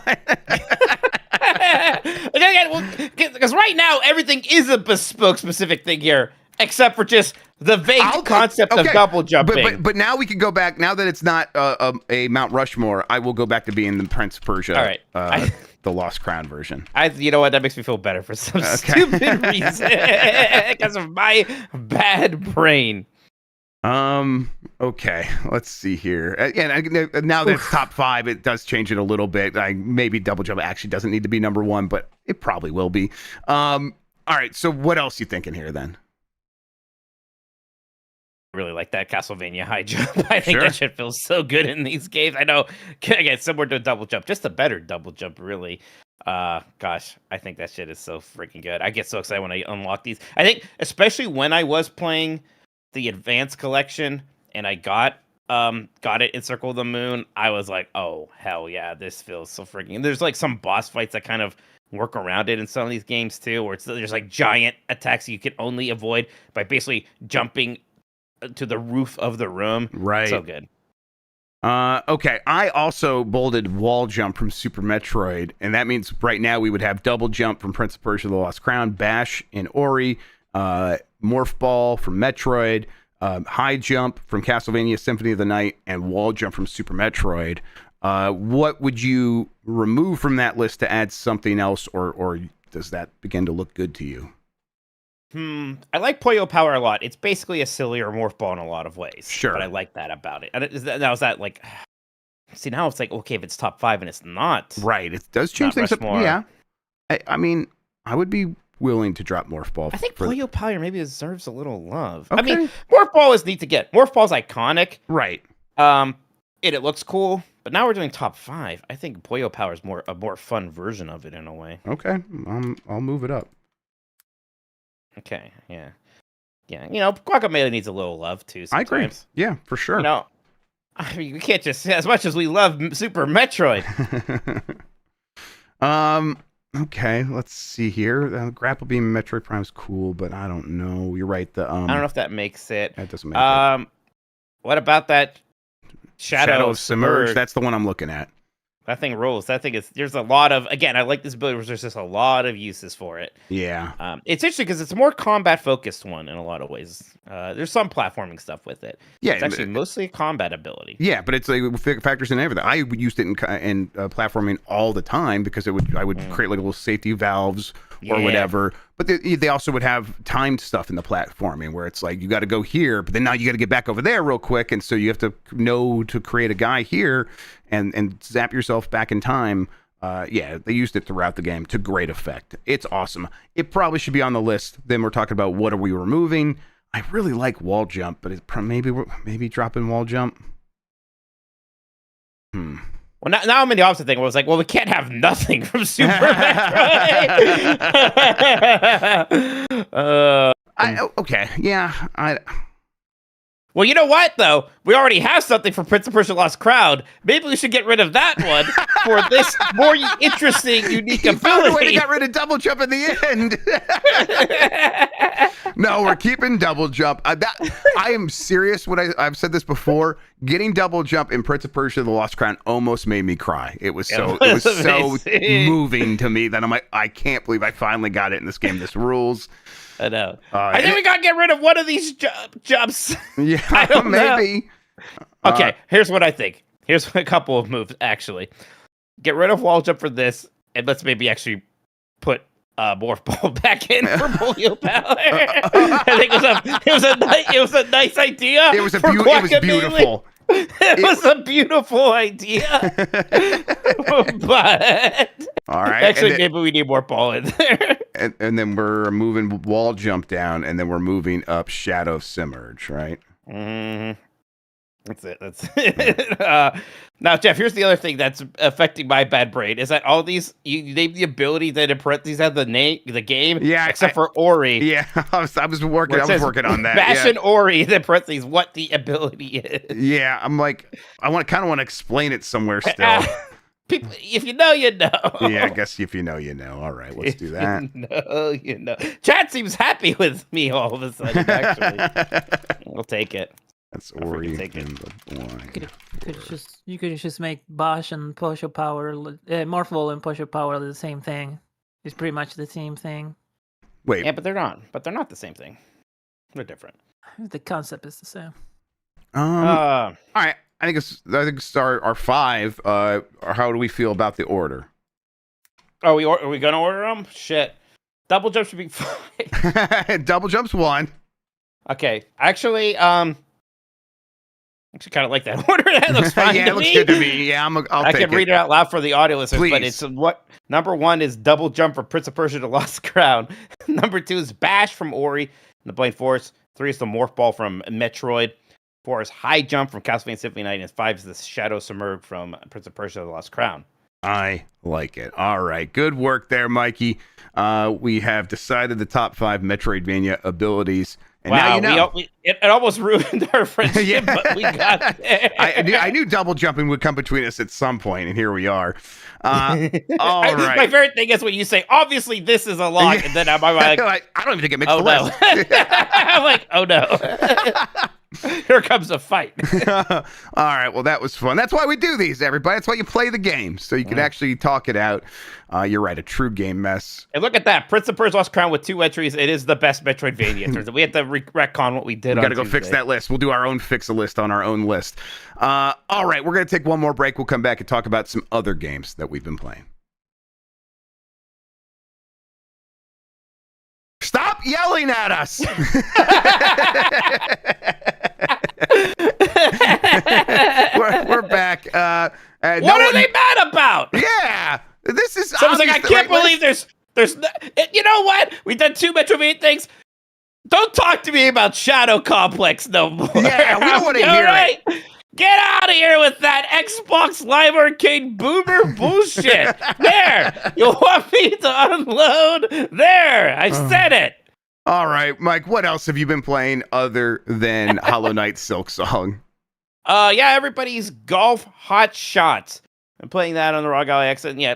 Because right now everything is a bespoke specific thing here, except for just the vague concept of double jumping. But now we can go back. Now that it's not a Mount Rushmore, I will go back to being the Prince of Persia. All right. The Lost Crown version. You know what? That makes me feel better for some stupid reason because of my bad brain. Okay, let's see here. Again, now that it's top 5, it does change it a little bit. Maybe double jump actually doesn't need to be number 1, but it probably will be. All right, so what else you thinking here then? Really like that Castlevania high jump. I think Sure. that shit feels so good in these games. I know, again, similar to a double jump, just a better double jump, really. Gosh, I think that shit is so freaking good. I get so excited when I unlock these. I think, especially when I was playing the Advanced Collection and I got it in Circle of the Moon, I was like, oh hell yeah, this feels so freaking. And there's like some boss fights that kind of work around it in some of these games too, where there's like giant attacks you can only avoid by basically jumping to the roof of the room. Right. So good. Okay, I also bolded wall jump from Super Metroid, and that means right now we would have double jump from Prince of Persia: The Lost Crown, bash in Ori, morph ball from Metroid, high jump from Castlevania Symphony of the Night, and wall jump from Super Metroid. What would you remove from that list to add something else, or does that begin to look good to you? I like Puyo Power a lot. It's basically a sillier morph ball in a lot of ways. Sure. But I like that about it. And now is that like, see, now it's like, okay, if it's top 5 and it's not. Right, it does change things up. Rushmore. Yeah, I mean, I would be willing to drop morph ball. I think Puyo Power maybe deserves a little love. Okay. I mean, morph ball is neat to get. Morph ball is iconic. Right. It looks cool. But now we're doing top 5. I think Puyo Power is a more fun version of it in a way. Okay, I'll move it up. Okay, yeah. Yeah, Guacamelee needs a little love too sometimes. I agree. Yeah, for sure. I mean, we can't just, as much as we love Super Metroid. Okay, let's see here. Grapple Beam Metroid Prime is cool, but I don't know. You're right. I don't know if that makes it. That doesn't make it. What about that Shadow of Submerge? That's the one I'm looking at. That thing rules. That thing is. There's a lot of. Again, I like this ability. There's just a lot of uses for it. Yeah. It's interesting because it's a more combat focused one in a lot of ways. There's some platforming stuff with it. Yeah, it's actually mostly a combat ability. Yeah, but it's like factors in everything. I used it in platforming all the time because I would create like little safety valves or whatever. But they also would have timed stuff in the platforming where it's like you got to go here, but then now you got to get back over there real quick, and so you have to know to create a guy here and zap yourself back in time. Yeah, they used it throughout the game to great effect. It's awesome. It probably should be on the list. Then we're talking about what are we removing. I really like wall jump, but it's maybe dropping wall jump. Well, now I'm in the opposite thing. Where I was like, well, we can't have nothing from Super Metroid. Okay, yeah. Well, you know what, though? We already have something for Prince of Persia Lost Crown. Maybe we should get rid of that one for this more interesting, unique ability. Found a way to get rid of double jump in the end. No, we're keeping double jump. I am serious. I've said this before. Getting double jump in Prince of Persia: The Lost Crown almost made me cry. It was so moving to me that I'm like, I can't believe I finally got it in this game. This rules. I know. I think we gotta get rid of one of these jumps. Yeah, maybe. Okay, here's what I think. Here's a couple of moves, actually. Get rid of wall jump for this, and let's maybe actually put morph ball back in for Puyo Power. I think it was a nice idea. It was beautiful. It was a beautiful idea. But all right, actually, maybe we need more ball in there. And then we're moving wall jump down, and then we're moving up Shadow Submerge, right? Mm-hmm. That's it. Now, Jeff, here's the other thing that's affecting my bad brain is that all these you name the ability that in parentheses have the game, except for Ori. Yeah, I was working on that. Bash and Ori, the parentheses, what the ability is. Yeah, I'm like, I kind of want to explain it somewhere still. People, if you know, you know. Yeah, I guess if you know, you know. All right, let's do that. You know. Chat seems happy with me all of a sudden, actually. We'll take it. That's Ori and the Blind. You could just make Bosch and Posho Power, Morphle and Posho Power the same thing. It's pretty much the same thing. Wait. Yeah, but they're not. But they're not the same thing. They're different. The concept is the same. All right. I think it's our 5. How do we feel about the order? Are we gonna order them? Shit. Double jump should be 5. Double jump's 1. Okay. Actually, actually kind of like that order. That looks fine yeah, to it looks me. good to me. Yeah, I'll I take can read it out loud for the audio listeners, but Please. it's what number 1 is Double Jump from Prince of Persia: The Lost Crown. Number 2 is Bash from Ori and the Blind Forest. 3 is the Morph Ball from Metroid. 4 is High Jump from Castlevania Symphony Night, and 5 is the Shadow Submerge from Prince of Persia: The Lost Crown. I like it. All right. Good work there, Mikey. We have decided the top 5 Metroidvania abilities. And now you know. It almost ruined our friendship, Yeah. but we got there. I knew double jumping would come between us at some point, and here we are. All right. My favorite thing is when you say, obviously this is a lock, and then I'm like, I don't even think it makes oh the no. list. I'm like, oh no. Here comes a fight. All right. Well, that was fun. That's why we do these, everybody. That's why you play the game, so you can actually talk it out. You're right. A true game mess. And look at that. Prince of Persia: Lost Crown with 2 entries. It is the best Metroidvania. Turns out we have to retcon what we did. We got to go fix that list. We'll do our own fix a list on our own list. All right. We're going to take one more break. We'll come back and talk about some other games that we've been playing. Stop yelling at us. we're back. What are they mad about? Yeah, this is. Someone's like, I can't believe there's. You know what? We've done 2 Metroidvania things. Don't talk to me about Shadow Complex no more. Yeah, we don't want to hear it. Get out of here with that Xbox Live Arcade boomer bullshit. There. You want me to unload? There. I said it. All right, Mike, what else have you been playing other than Hollow Knight Silksong? Yeah, everybody's golf hot shots. I'm playing that on the Raw Gallery X, and yeah,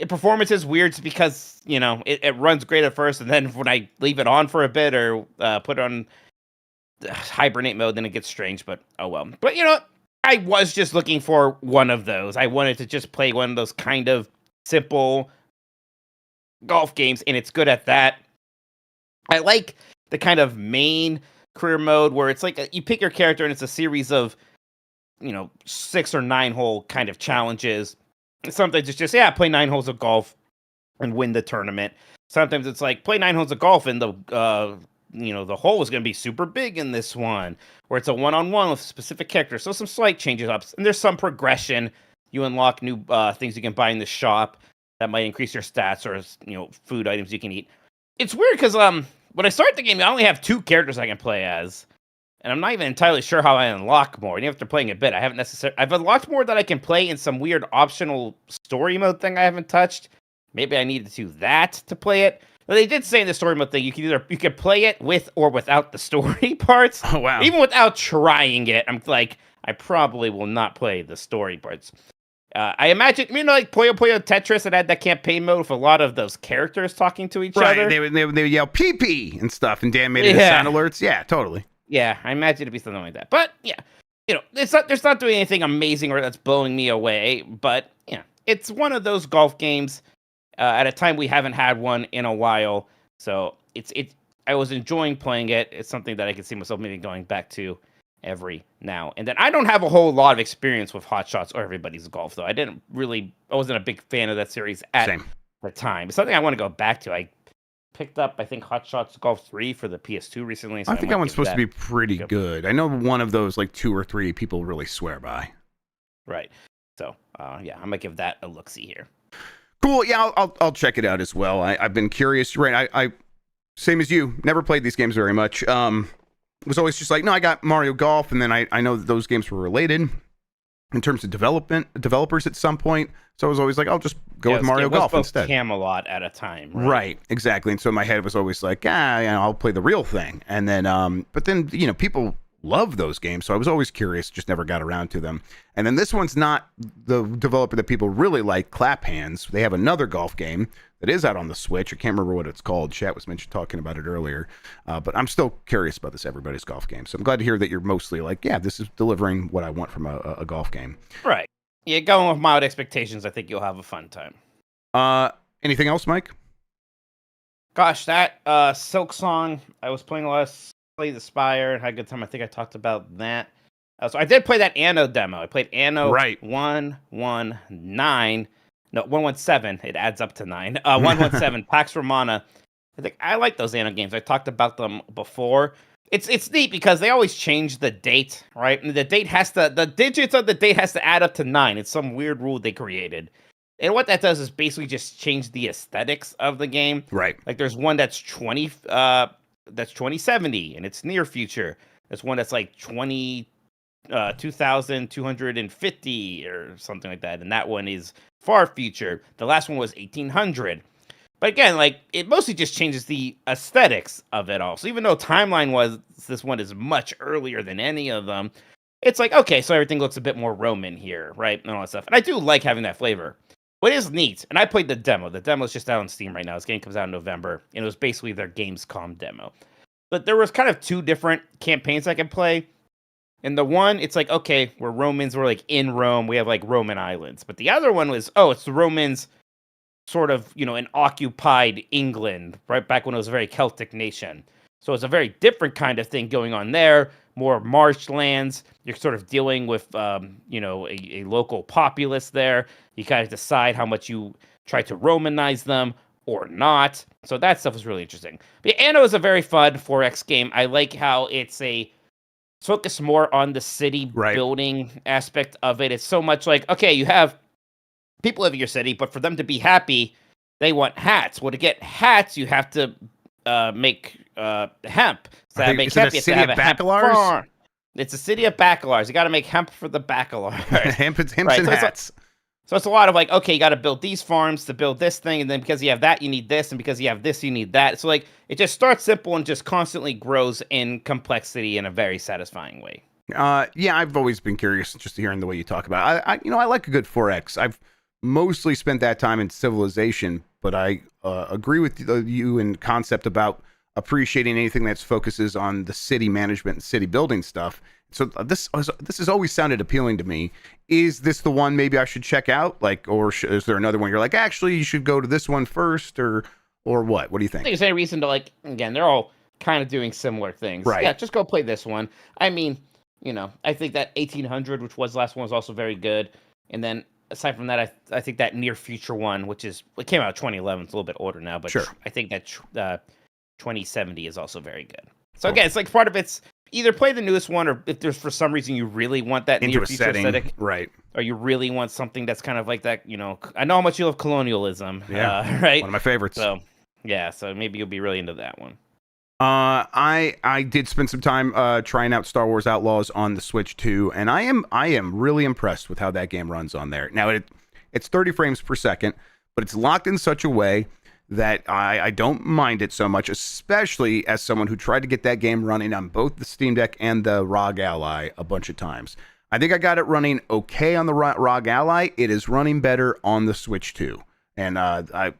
performance is weird because, you know, it runs great at first, and then when I leave it on for a bit or put it on hibernate mode, then it gets strange, but oh well. But, you know, I was just looking for one of those. I wanted to just play one of those kind of simple golf games, and it's good at that. I like the kind of main career mode where it's like you pick your character and it's a series of, you know, 6 or 9 hole kind of challenges. Sometimes it's just, play 9 holes of golf and win the tournament. Sometimes it's like, play 9 holes of golf and the, you know, the hole is going to be super big in this one, where it's a one-on-one with specific characters. So some slight changes up, and there's some progression. You unlock new things you can buy in the shop that might increase your stats, or, you know, food items you can eat. It's weird because when I start the game, I only have 2 characters I can play as, and I'm not even entirely sure how I unlock more. And after playing a bit, I've unlocked more that I can play in some weird optional story mode thing I haven't touched. Maybe I need to do that to play it. But they did say in the story mode thing, you can play it with or without the story parts. Oh wow! Even without trying it, I'm like, I probably will not play the story parts. I imagine, you know, like Puyo Puyo Tetris, it had that campaign mode with a lot of those characters talking to each other. Right, they would yell pee pee and stuff, and Dan made it sound alerts. Yeah, totally. Yeah, I imagine it'd be something like that. But yeah, you know, there's not doing anything amazing or that's blowing me away. But yeah, it's one of those golf games at a time we haven't had one in a while. So I was enjoying playing it. It's something that I can see myself maybe going back to every now and then. I don't have a whole lot of experience with Hot Shots or Everybody's Golf, though. I wasn't a big fan of that series at the time. It's something I want to go back to. I picked up, I think, Hot Shots Golf 3 for the PS2 recently. So I think that one's supposed to be pretty good. I know one of those, like 2 or 3 people really swear by. Right. So, yeah, I might give that a look-see here. Cool. Yeah, I'll check it out as well. I've been curious. Right. I same as you. Never played these games very much. Was always just like, no, I got Mario Golf, and then I know that those games were related in terms of developers at some point. So I was always like, I'll just go with Mario Golf instead. Camelot at a time. Right, exactly. And so my head was always like, I'll play the real thing. And then, but then, you know, people love those games, so I was always curious, just never got around to them. And then this one's not the developer that people really like, Clap Hands. They have another golf game that is out on the Switch. I can't remember what it's called. Chat was talking about it earlier. But I'm still curious about this Everybody's Golf game. So I'm glad to hear that you're mostly like, yeah, this is delivering what I want from a golf game. Right. Yeah, going with mild expectations, I think you'll have a fun time. Anything else, Mike? Gosh, that Silksong, I was playing a lot of Slay the Spire and had a good time. I think I talked about that. So I did play that Anno demo. I played Anno 117. No, 117. It adds up to 9. 117, Pax Romana. I think I like those Anno games. I talked about them before. it's neat because they always change the date, right? And the digits of the date has to add up to 9. It's some weird rule they created. And what that does is basically just change the aesthetics of the game. Right. Like there's one that's 2070 and it's near future. There's one that's like 2250 or something like that. And that one is far future. The last one was 1800. But again, like it mostly just changes the aesthetics of it all. So even though timeline was this one is much earlier than any of them, it's like, okay, so everything looks a bit more Roman here, right? And all that stuff. And I do like having that flavor. What is neat, and I played the demo. The demo is just out on Steam right now. This game comes out in November, and it was basically their Gamescom demo. But there was kind of 2 different campaigns I could play. And the one, it's like, okay, we're Romans, we're like in Rome, we have like Roman islands. But the other one was, it's the Romans sort of, in occupied England, right back when it was a very Celtic nation. So it's a very different kind of thing going on there, more marshlands. You're sort of dealing with, a local populace there. You kind of decide how much you try to Romanize them or not. So that stuff was really interesting. But Anno is a very fun 4X game. I like how it's focus more on the city building aspect of it. It's so much like, okay, you have people live in your city, but for them to be happy, they want hats. Well, to get hats, you have to make hemp. So to make hemp, you have to have a hemp farm. It's a city of bachelors. You got to make hemp for the bachelors. Hemp and hats. So it's a lot of like, okay, you got to build these farms to build this thing, and then because you have that, you need this, and because you have this, you need that. So like, it just starts simple and just constantly grows in complexity in a very satisfying way. Yeah, I've always been curious just hearing the way you talk about it. I like a good 4X. I've mostly spent that time in Civilization, but I agree with you in concept about appreciating anything that focuses on the city management and city building stuff. So this has always sounded appealing to me. Is this the one maybe I should check out? Like, or is there another one you're like, actually, you should go to this one first, or what? What do you think? I think there's any reason to like. Again, they're all kind of doing similar things. Right. Yeah, just go play this one. I mean, I think that 1800, which was the last one, was also very good. And then aside from that, I think that near future one, which it came out in 2011, it's a little bit older now, but sure. I think that 2070 is also very good. So again, it's like part of it's either play the newest one, or if there's for some reason you really want that into near a future setting, aesthetic, right? Or you really want something that's kind of like that. I know how much you love colonialism, right? One of my favorites. So yeah, so maybe you'll be really into that one. I did spend some time trying out Star Wars Outlaws on the Switch too, and I am really impressed with how that game runs on there. Now it's 30 frames per second, but it's locked in such a way that I don't mind it so much, especially as someone who tried to get that game running on both the Steam Deck and the ROG Ally a bunch of times. I think I got it running okay on the ROG Ally. It is running better on the Switch too. And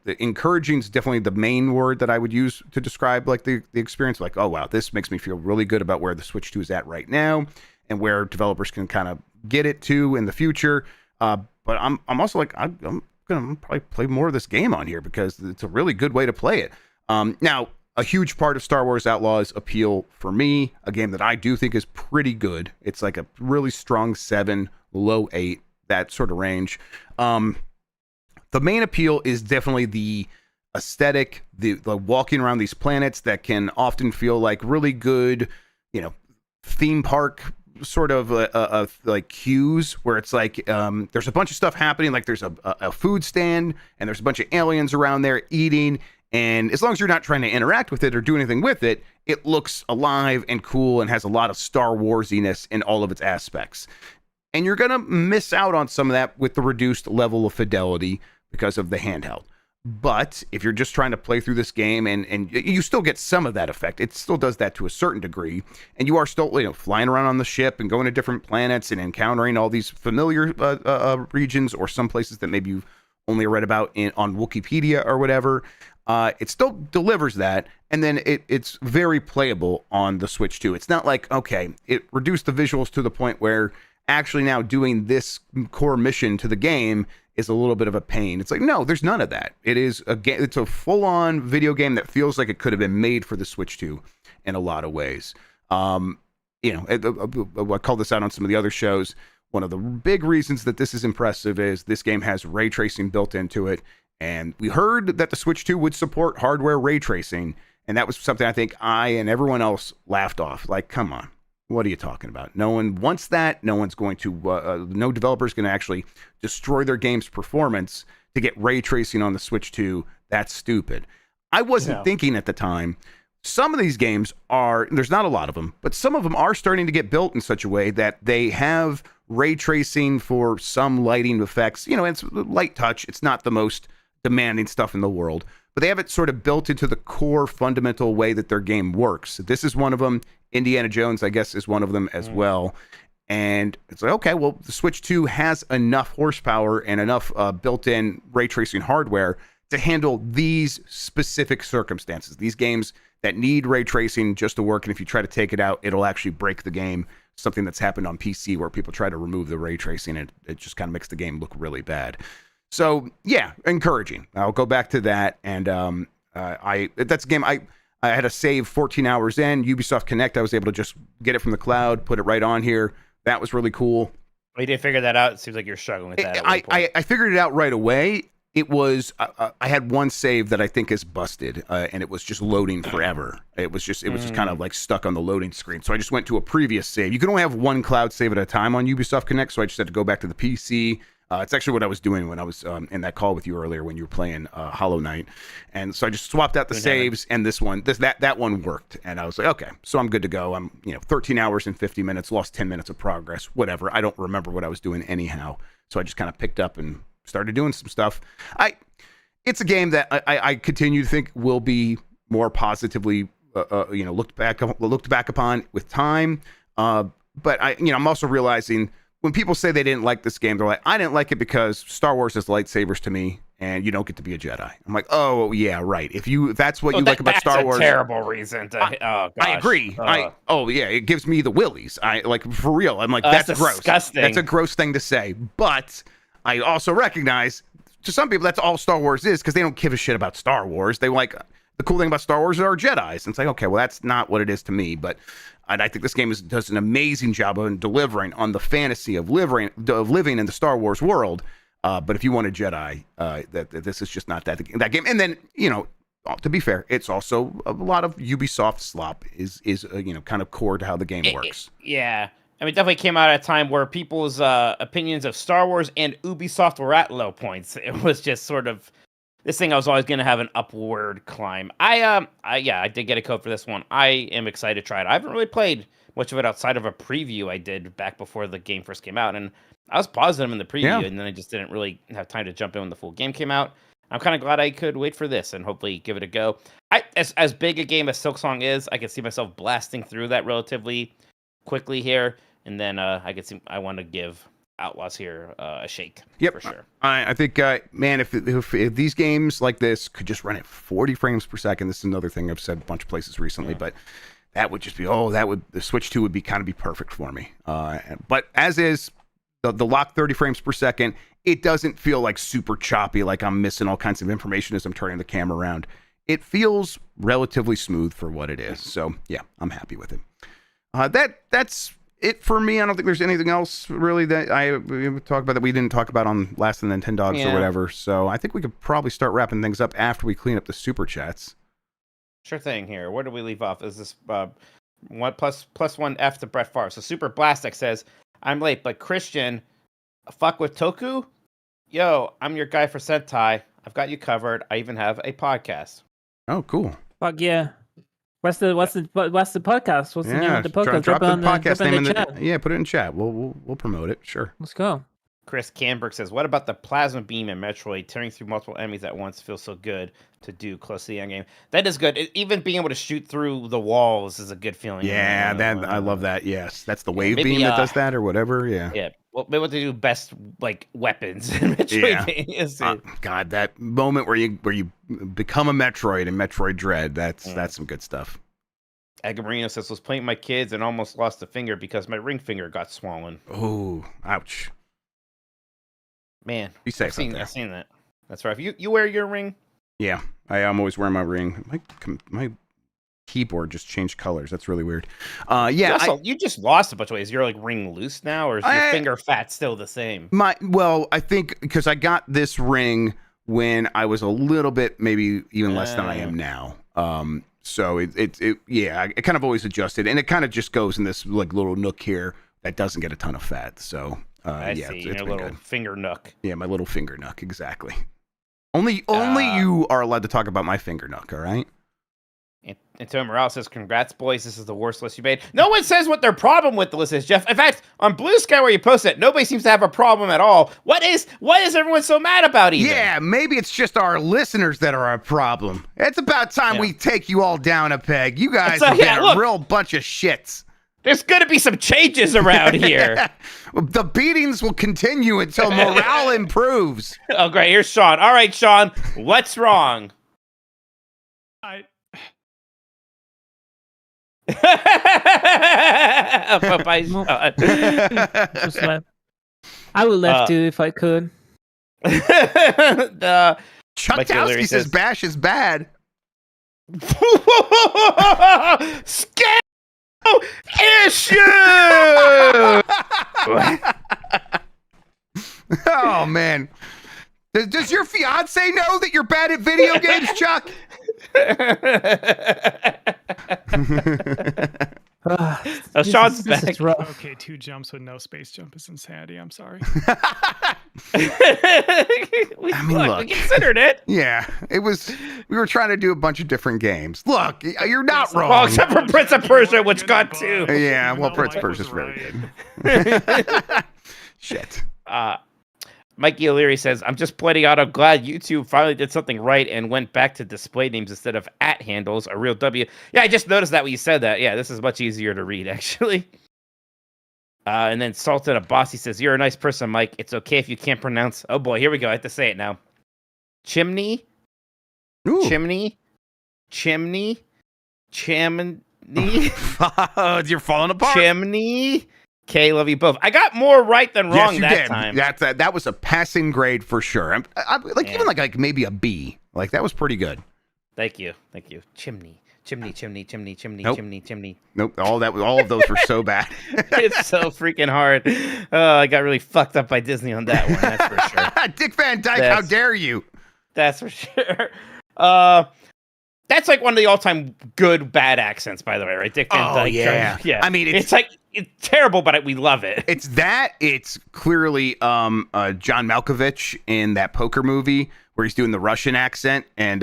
encouraging is definitely the main word that I would use to describe like the experience. Like, oh wow, this makes me feel really good about where the Switch 2 is at right now, and where developers can kind of get it to in the future. But I'm also like I'm gonna probably play more of this game on here because it's a really good way to play it. Now, a huge part of Star Wars Outlaws appeal for me, a game that I do think is pretty good. It's like a really strong 7, low 8, that sort of range. The main appeal is definitely the aesthetic, the walking around these planets that can often feel like really good, theme park sort of like cues where it's like there's a bunch of stuff happening, like there's a food stand and there's a bunch of aliens around there eating, and as long as you're not trying to interact with it or do anything with it, it looks alive and cool and has a lot of Star Warsiness in all of its aspects. And you're gonna miss out on some of that with the reduced level of fidelity because of the handheld. But if you're just trying to play through this game and you still get some of that effect, it still does that to a certain degree, and you are still flying around on the ship and going to different planets and encountering all these familiar regions or some places that maybe you've only read about on Wikipedia or whatever. It still delivers that, and then it's very playable on the Switch too. It's not like, okay, it reduced the visuals to the point where actually now doing this core mission to the game is a little bit of a pain. It's like, no, there's none of that. It's a full-on video game that feels like it could have been made for the Switch 2 in a lot of ways. I called this out on some of the other shows. One of the big reasons that this is impressive is this game has ray tracing built into it, and we heard that the Switch 2 would support hardware ray tracing, And that was something I think I and everyone else laughed off. Like, come on, what are you talking about? No one wants that. No one's going to, no developer's going to actually destroy their game's performance to get ray tracing on the Switch 2. That's stupid. I wasn't thinking at the time. Some of these games are, there's not a lot of them, but some of them are starting to get built in such a way that they have ray tracing for some lighting effects. You know, it's light touch. It's not the most demanding stuff in the world, but they have it sort of built into the core fundamental way that their game works. This is one of them. Indiana Jones, I guess, is one of them as well. And it's like, okay, well, the Switch 2 has enough horsepower and enough built-in ray tracing hardware to handle these specific circumstances. These games that need ray tracing just to work, and if you try to take it out, it'll actually break the game. Something that's happened on PC where people try to remove the ray tracing, and it just kind of makes the game look really bad. So yeah, encouraging. I'll go back to that, and that's a game I had to save 14 hours in. Ubisoft Connect, I was able to just get it from the cloud, put it right on here. That was really cool. You didn't figure that out? It seems like you're struggling with that. I figured it out right away. It was I had one save that I think is busted, and it was just loading forever. It was just kind of like stuck on the loading screen. So I just went to a previous save. You can only have one cloud save at a time on Ubisoft Connect, so I just had to go back to the PC. It's actually what I was doing when I was in that call with you earlier when you were playing Hollow Knight, and so I just swapped out the saves, and that one worked, and I was like, okay, so I'm good to go. I'm 13 hours and 50 minutes, lost 10 minutes of progress, whatever. I don't remember what I was doing anyhow, so I just kind of picked up and started doing some stuff. It's a game that I continue to think will be more positively looked back upon with time, but I'm also realizing, when people say they didn't like this game, they're like, I didn't like it because Star Wars is lightsabers to me, and you don't get to be a Jedi. I'm like, oh yeah, right. If that's what you like about Star Wars, that's a terrible reason to. I agree. It gives me the willies. I like, for real. I'm like, that's gross. Disgusting. That's a gross thing to say. But I also recognize, to some people, that's all Star Wars is, because they don't give a shit about Star Wars. They like, the cool thing about Star Wars are Jedis. And it's like, okay, well, that's not what it is to me. But I think this game does an amazing job of delivering on the fantasy of living in the Star Wars world. But if you want a Jedi, this is just not that game. And then, to be fair, it's also a lot of Ubisoft slop is kind of core to how the game works. Yeah. I mean, it definitely came out at a time where people's opinions of Star Wars and Ubisoft were at low points. It was just sort of this thing I was always going to have an upward climb. I did get a code for this one. I am excited to try it. I haven't really played much of it outside of a preview I did back before the game first came out, and I was positive in the preview, and then I just didn't really have time to jump in when the full game came out. I'm kind of glad I could wait for this and hopefully give it a go. As big a game as Silksong is, I can see myself blasting through that relatively quickly here, and then I want to give Outlaws here a shake. Yep, for sure. I think, man, if these games like this could just run at 40 frames per second, this is another thing I've said a bunch of places recently, but that would just be, the Switch 2 would be perfect for me. But as is, the lock 30 frames per second, it doesn't feel like super choppy, like I'm missing all kinds of information as I'm turning the camera around. It feels relatively smooth for what it is. So yeah, I'm happy with it. That's it for me. I don't think there's anything else really that we would talk about that we didn't talk about on Last of the Nintendogs or whatever. So I think we could probably start wrapping things up after we clean up the super chats. Sure thing here. Where do we leave off? Is this one plus one F to Brett Favre? So Super Blastic says, I'm late, but Christian, fuck with Toku? Yo, I'm your guy for Sentai. I've got you covered. I even have a podcast. Oh, cool. Fuck yeah. What's the podcast? What's the name of the podcast? Drop the podcast name in the chat. Yeah, put it in chat. We'll promote it. Sure. Let's go. Chris Camberg says, what about the plasma beam in Metroid? Tearing through multiple enemies at once feels so good to do close to the end game. That is good. Even being able to shoot through the walls is a good feeling. Yeah, I love that. Yes, that's the wave beam that does that or whatever. Yeah. Yeah. Well, maybe what they do best, like weapons in Metroid. God, that moment where you become a Metroid in Metroid Dread. That's some good stuff. Agamarino says, was playing with my kids and almost lost a finger because my ring finger got swollen. Oh, ouch. Man, be safe. I've seen that. That's right. You wear your ring? Yeah, I am always wearing my ring. My keyboard just changed colors. That's really weird. You just lost a bunch of ways. You're like ring loose now, or is your finger fat still the same? I think because I got this ring when I was a little bit, maybe even less than I am now. So it kind of always adjusted, and it kind of just goes in this like little nook here that doesn't get a ton of fat. So I yeah, see. it's Your been little good. finger nook. Yeah, my little finger nook, exactly. Only you are allowed to talk about my finger nook, all right? Antonio Morales says, "Congrats, boys! This is the worst list you made." No one says what their problem with the list is, Jeff. In fact, on Blue Sky where you post it, nobody seems to have a problem at all. What is everyone so mad about? Even? Yeah, maybe it's just our listeners that are a problem. It's about time we take you all down a peg. You guys have been a real bunch of shits. There's going to be some changes around here. The beatings will continue until morale improves. Oh, great. Here's Sean. All right, Sean, what's wrong? Bye-bye, Sean. Just left. I would love to if I could. Chuckowski says Bash is bad. Scale issue! Oh, man. Does your fiance know that you're bad at video games, Chuck? Sean's back. Is rough. Okay, 2 jumps with no space jump is insanity. I'm sorry. we considered it. Yeah, it was. We were trying to do a bunch of different games. Look, you're not wrong. Well, except for Prince of Persia, which got 2. Yeah, well, Prince of Persia's very good. Shit. Mikey O'Leary says, "I'm just pointing out, I'm glad YouTube finally did something right and went back to display names instead of @ handles, a real W." Yeah, I just noticed that when you said that. Yeah, this is much easier to read, actually. And then Sultan Abbasi says, "You're a nice person, Mike. It's okay if you can't pronounce..." Oh boy, here we go. I have to say it now. Chimney. Ooh. Chimney. Chimney. Chimney. Oh, you're falling apart. Chimney. Okay, love you both. I got more right than wrong time. That was a passing grade for sure. Even like maybe a B. Like that was pretty good. Thank you. Chimney. Nope. Chimney. Nope. All of those were so bad. It's so freaking hard. I got really fucked up by Disney on that one. That's for sure. Dick Van Dyke, how dare you? That's for sure. That's like one of the all-time good bad accents, by the way, right? Dick Van Dyke. Yeah. Yeah. I mean, it's terrible, but we love it. It's that. It's clearly John Malkovich in that poker movie where he's doing the Russian accent, and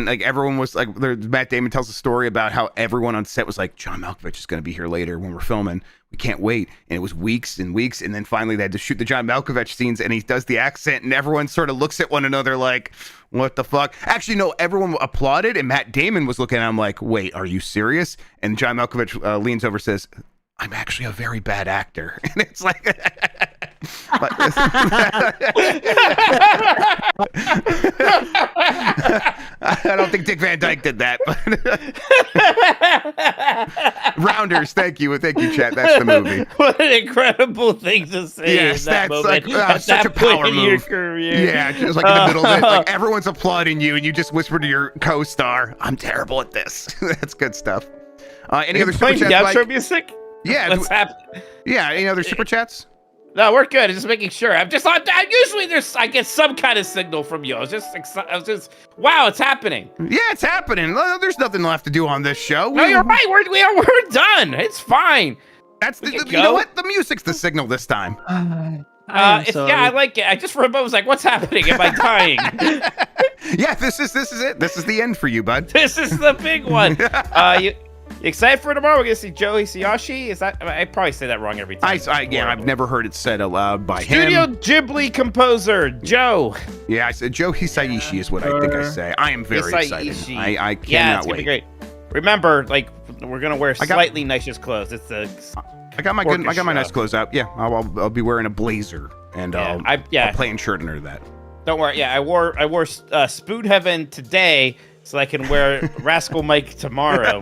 like everyone was like, Matt Damon tells a story about how everyone on set was like, John Malkovich is going to be here later when we're filming. We can't wait. And it was weeks and weeks, and then finally they had to shoot the John Malkovich scenes, and he does the accent, and everyone sort of looks at one another like, what the fuck? Actually, no, everyone applauded, and Matt Damon was looking at him like, wait, are you serious? And John Malkovich leans over and says, I'm actually a very bad actor. And it's like... I don't think Dick Van Dyke did that. But Rounders, thank you, chat. That's the movie. What an incredible thing to say! Yes, in that that's moment, like at such that a power point in move. your career. Yeah, just like in the middle of it, like everyone's applauding you, and you just whisper to your co-star, "I'm terrible at this." That's good stuff. Any other super chats? Outro music? Yeah, What's happening? Yeah, any other super chats? No, we're good. Just making sure. Usually I get some kind of signal from you. I was just, wow, it's happening. Yeah, it's happening. There's nothing left to do on this show. No, you're right. We're done. It's fine. That's you know what? The music's the signal this time. I like it. I just for a moment was like, what's happening? Am I dying? Yeah, this is it. This is the end for you, bud. This is the big one. You excited for tomorrow? We're gonna see Joe Hisaishi. Is that? I probably say that wrong every time. I've never heard it said aloud by Studio him. Ghibli composer Joe. Yeah, I said Joe Hisaishi is what I think I say. I am very excited. I cannot wait. Be great. Remember, like we're gonna wear slightly nicer clothes. It's the. I got my nice clothes out. Yeah, I'll be wearing a blazer and I'll play in shirt under that. Don't worry. Yeah, I wore Spoon Heaven today, so I can wear Rascal Mike tomorrow.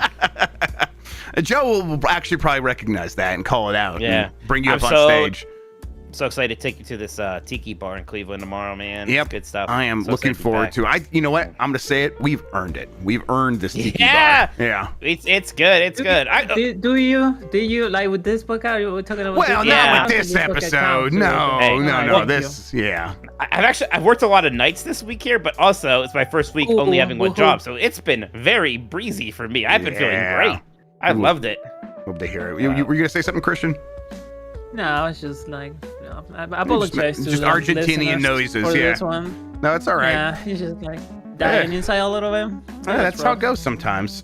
Joe will actually probably recognize that and call it out. Yeah, and bring you up on stage. so excited to take you to this tiki bar in Cleveland tomorrow, man. Yep. It's good stuff. I am So looking excited to be forward back. to. You know what? I'm gonna say it. We've earned it. We've earned this tiki Yeah. bar. Yeah. It's good. It's good. Do you like with this podcast? You were talking about. Well, this Yeah. not podcast, with this podcast episode. counts, No, Hey. no, Alright, no. thank you. This, yeah. I've worked a lot of nights this week here, but also it's my first week only having one woohoo. job, so it's been very breezy for me. I've been feeling Yeah. great. I Ooh. loved it. Hope to hear it. Were you gonna say something, Christian? No, it's just like, I apologize to just the Argentinian listeners noises, for yeah. this one. No, it's all right. Yeah, it's just like dying inside a little bit. Yeah, that's how it rough. goes sometimes.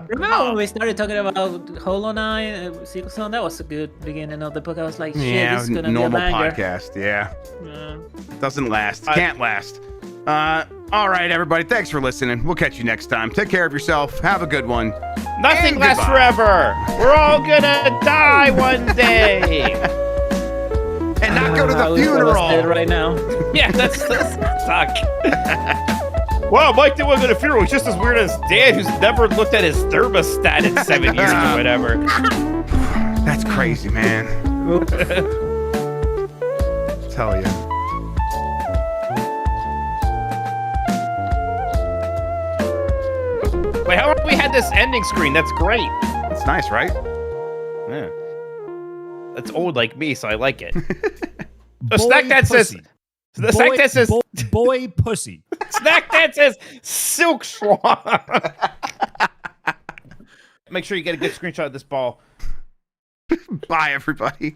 Remember when we started talking about Hollow Knight, Silksong? That was a good beginning of the book. I was like, shit, Yeah, this is gonna normal be a banger. podcast. Yeah, Yeah. doesn't last. Can't last. All right, everybody. Thanks for listening. We'll catch you next time. Take care of yourself. Have a good one. Nothing And lasts goodbye. forever. We're all gonna die one day. And not go to I the was funeral. devastated right now. Yeah, that's suck. Wow, Mike didn't want to go to funeral. He's just as weird as Dan, who's never looked at his thermostat in 7 years or whatever. That's crazy, man. Tell you. Wait, how long have we had this ending screen? That's great. It's nice, right? Yeah. That's old like me, so I like it. Boy Snack Dad says. pussy. The Snack Dad says. Boy pussy. Snack Dad says Silksong. Make sure you get a good screenshot of this ball. Bye, everybody.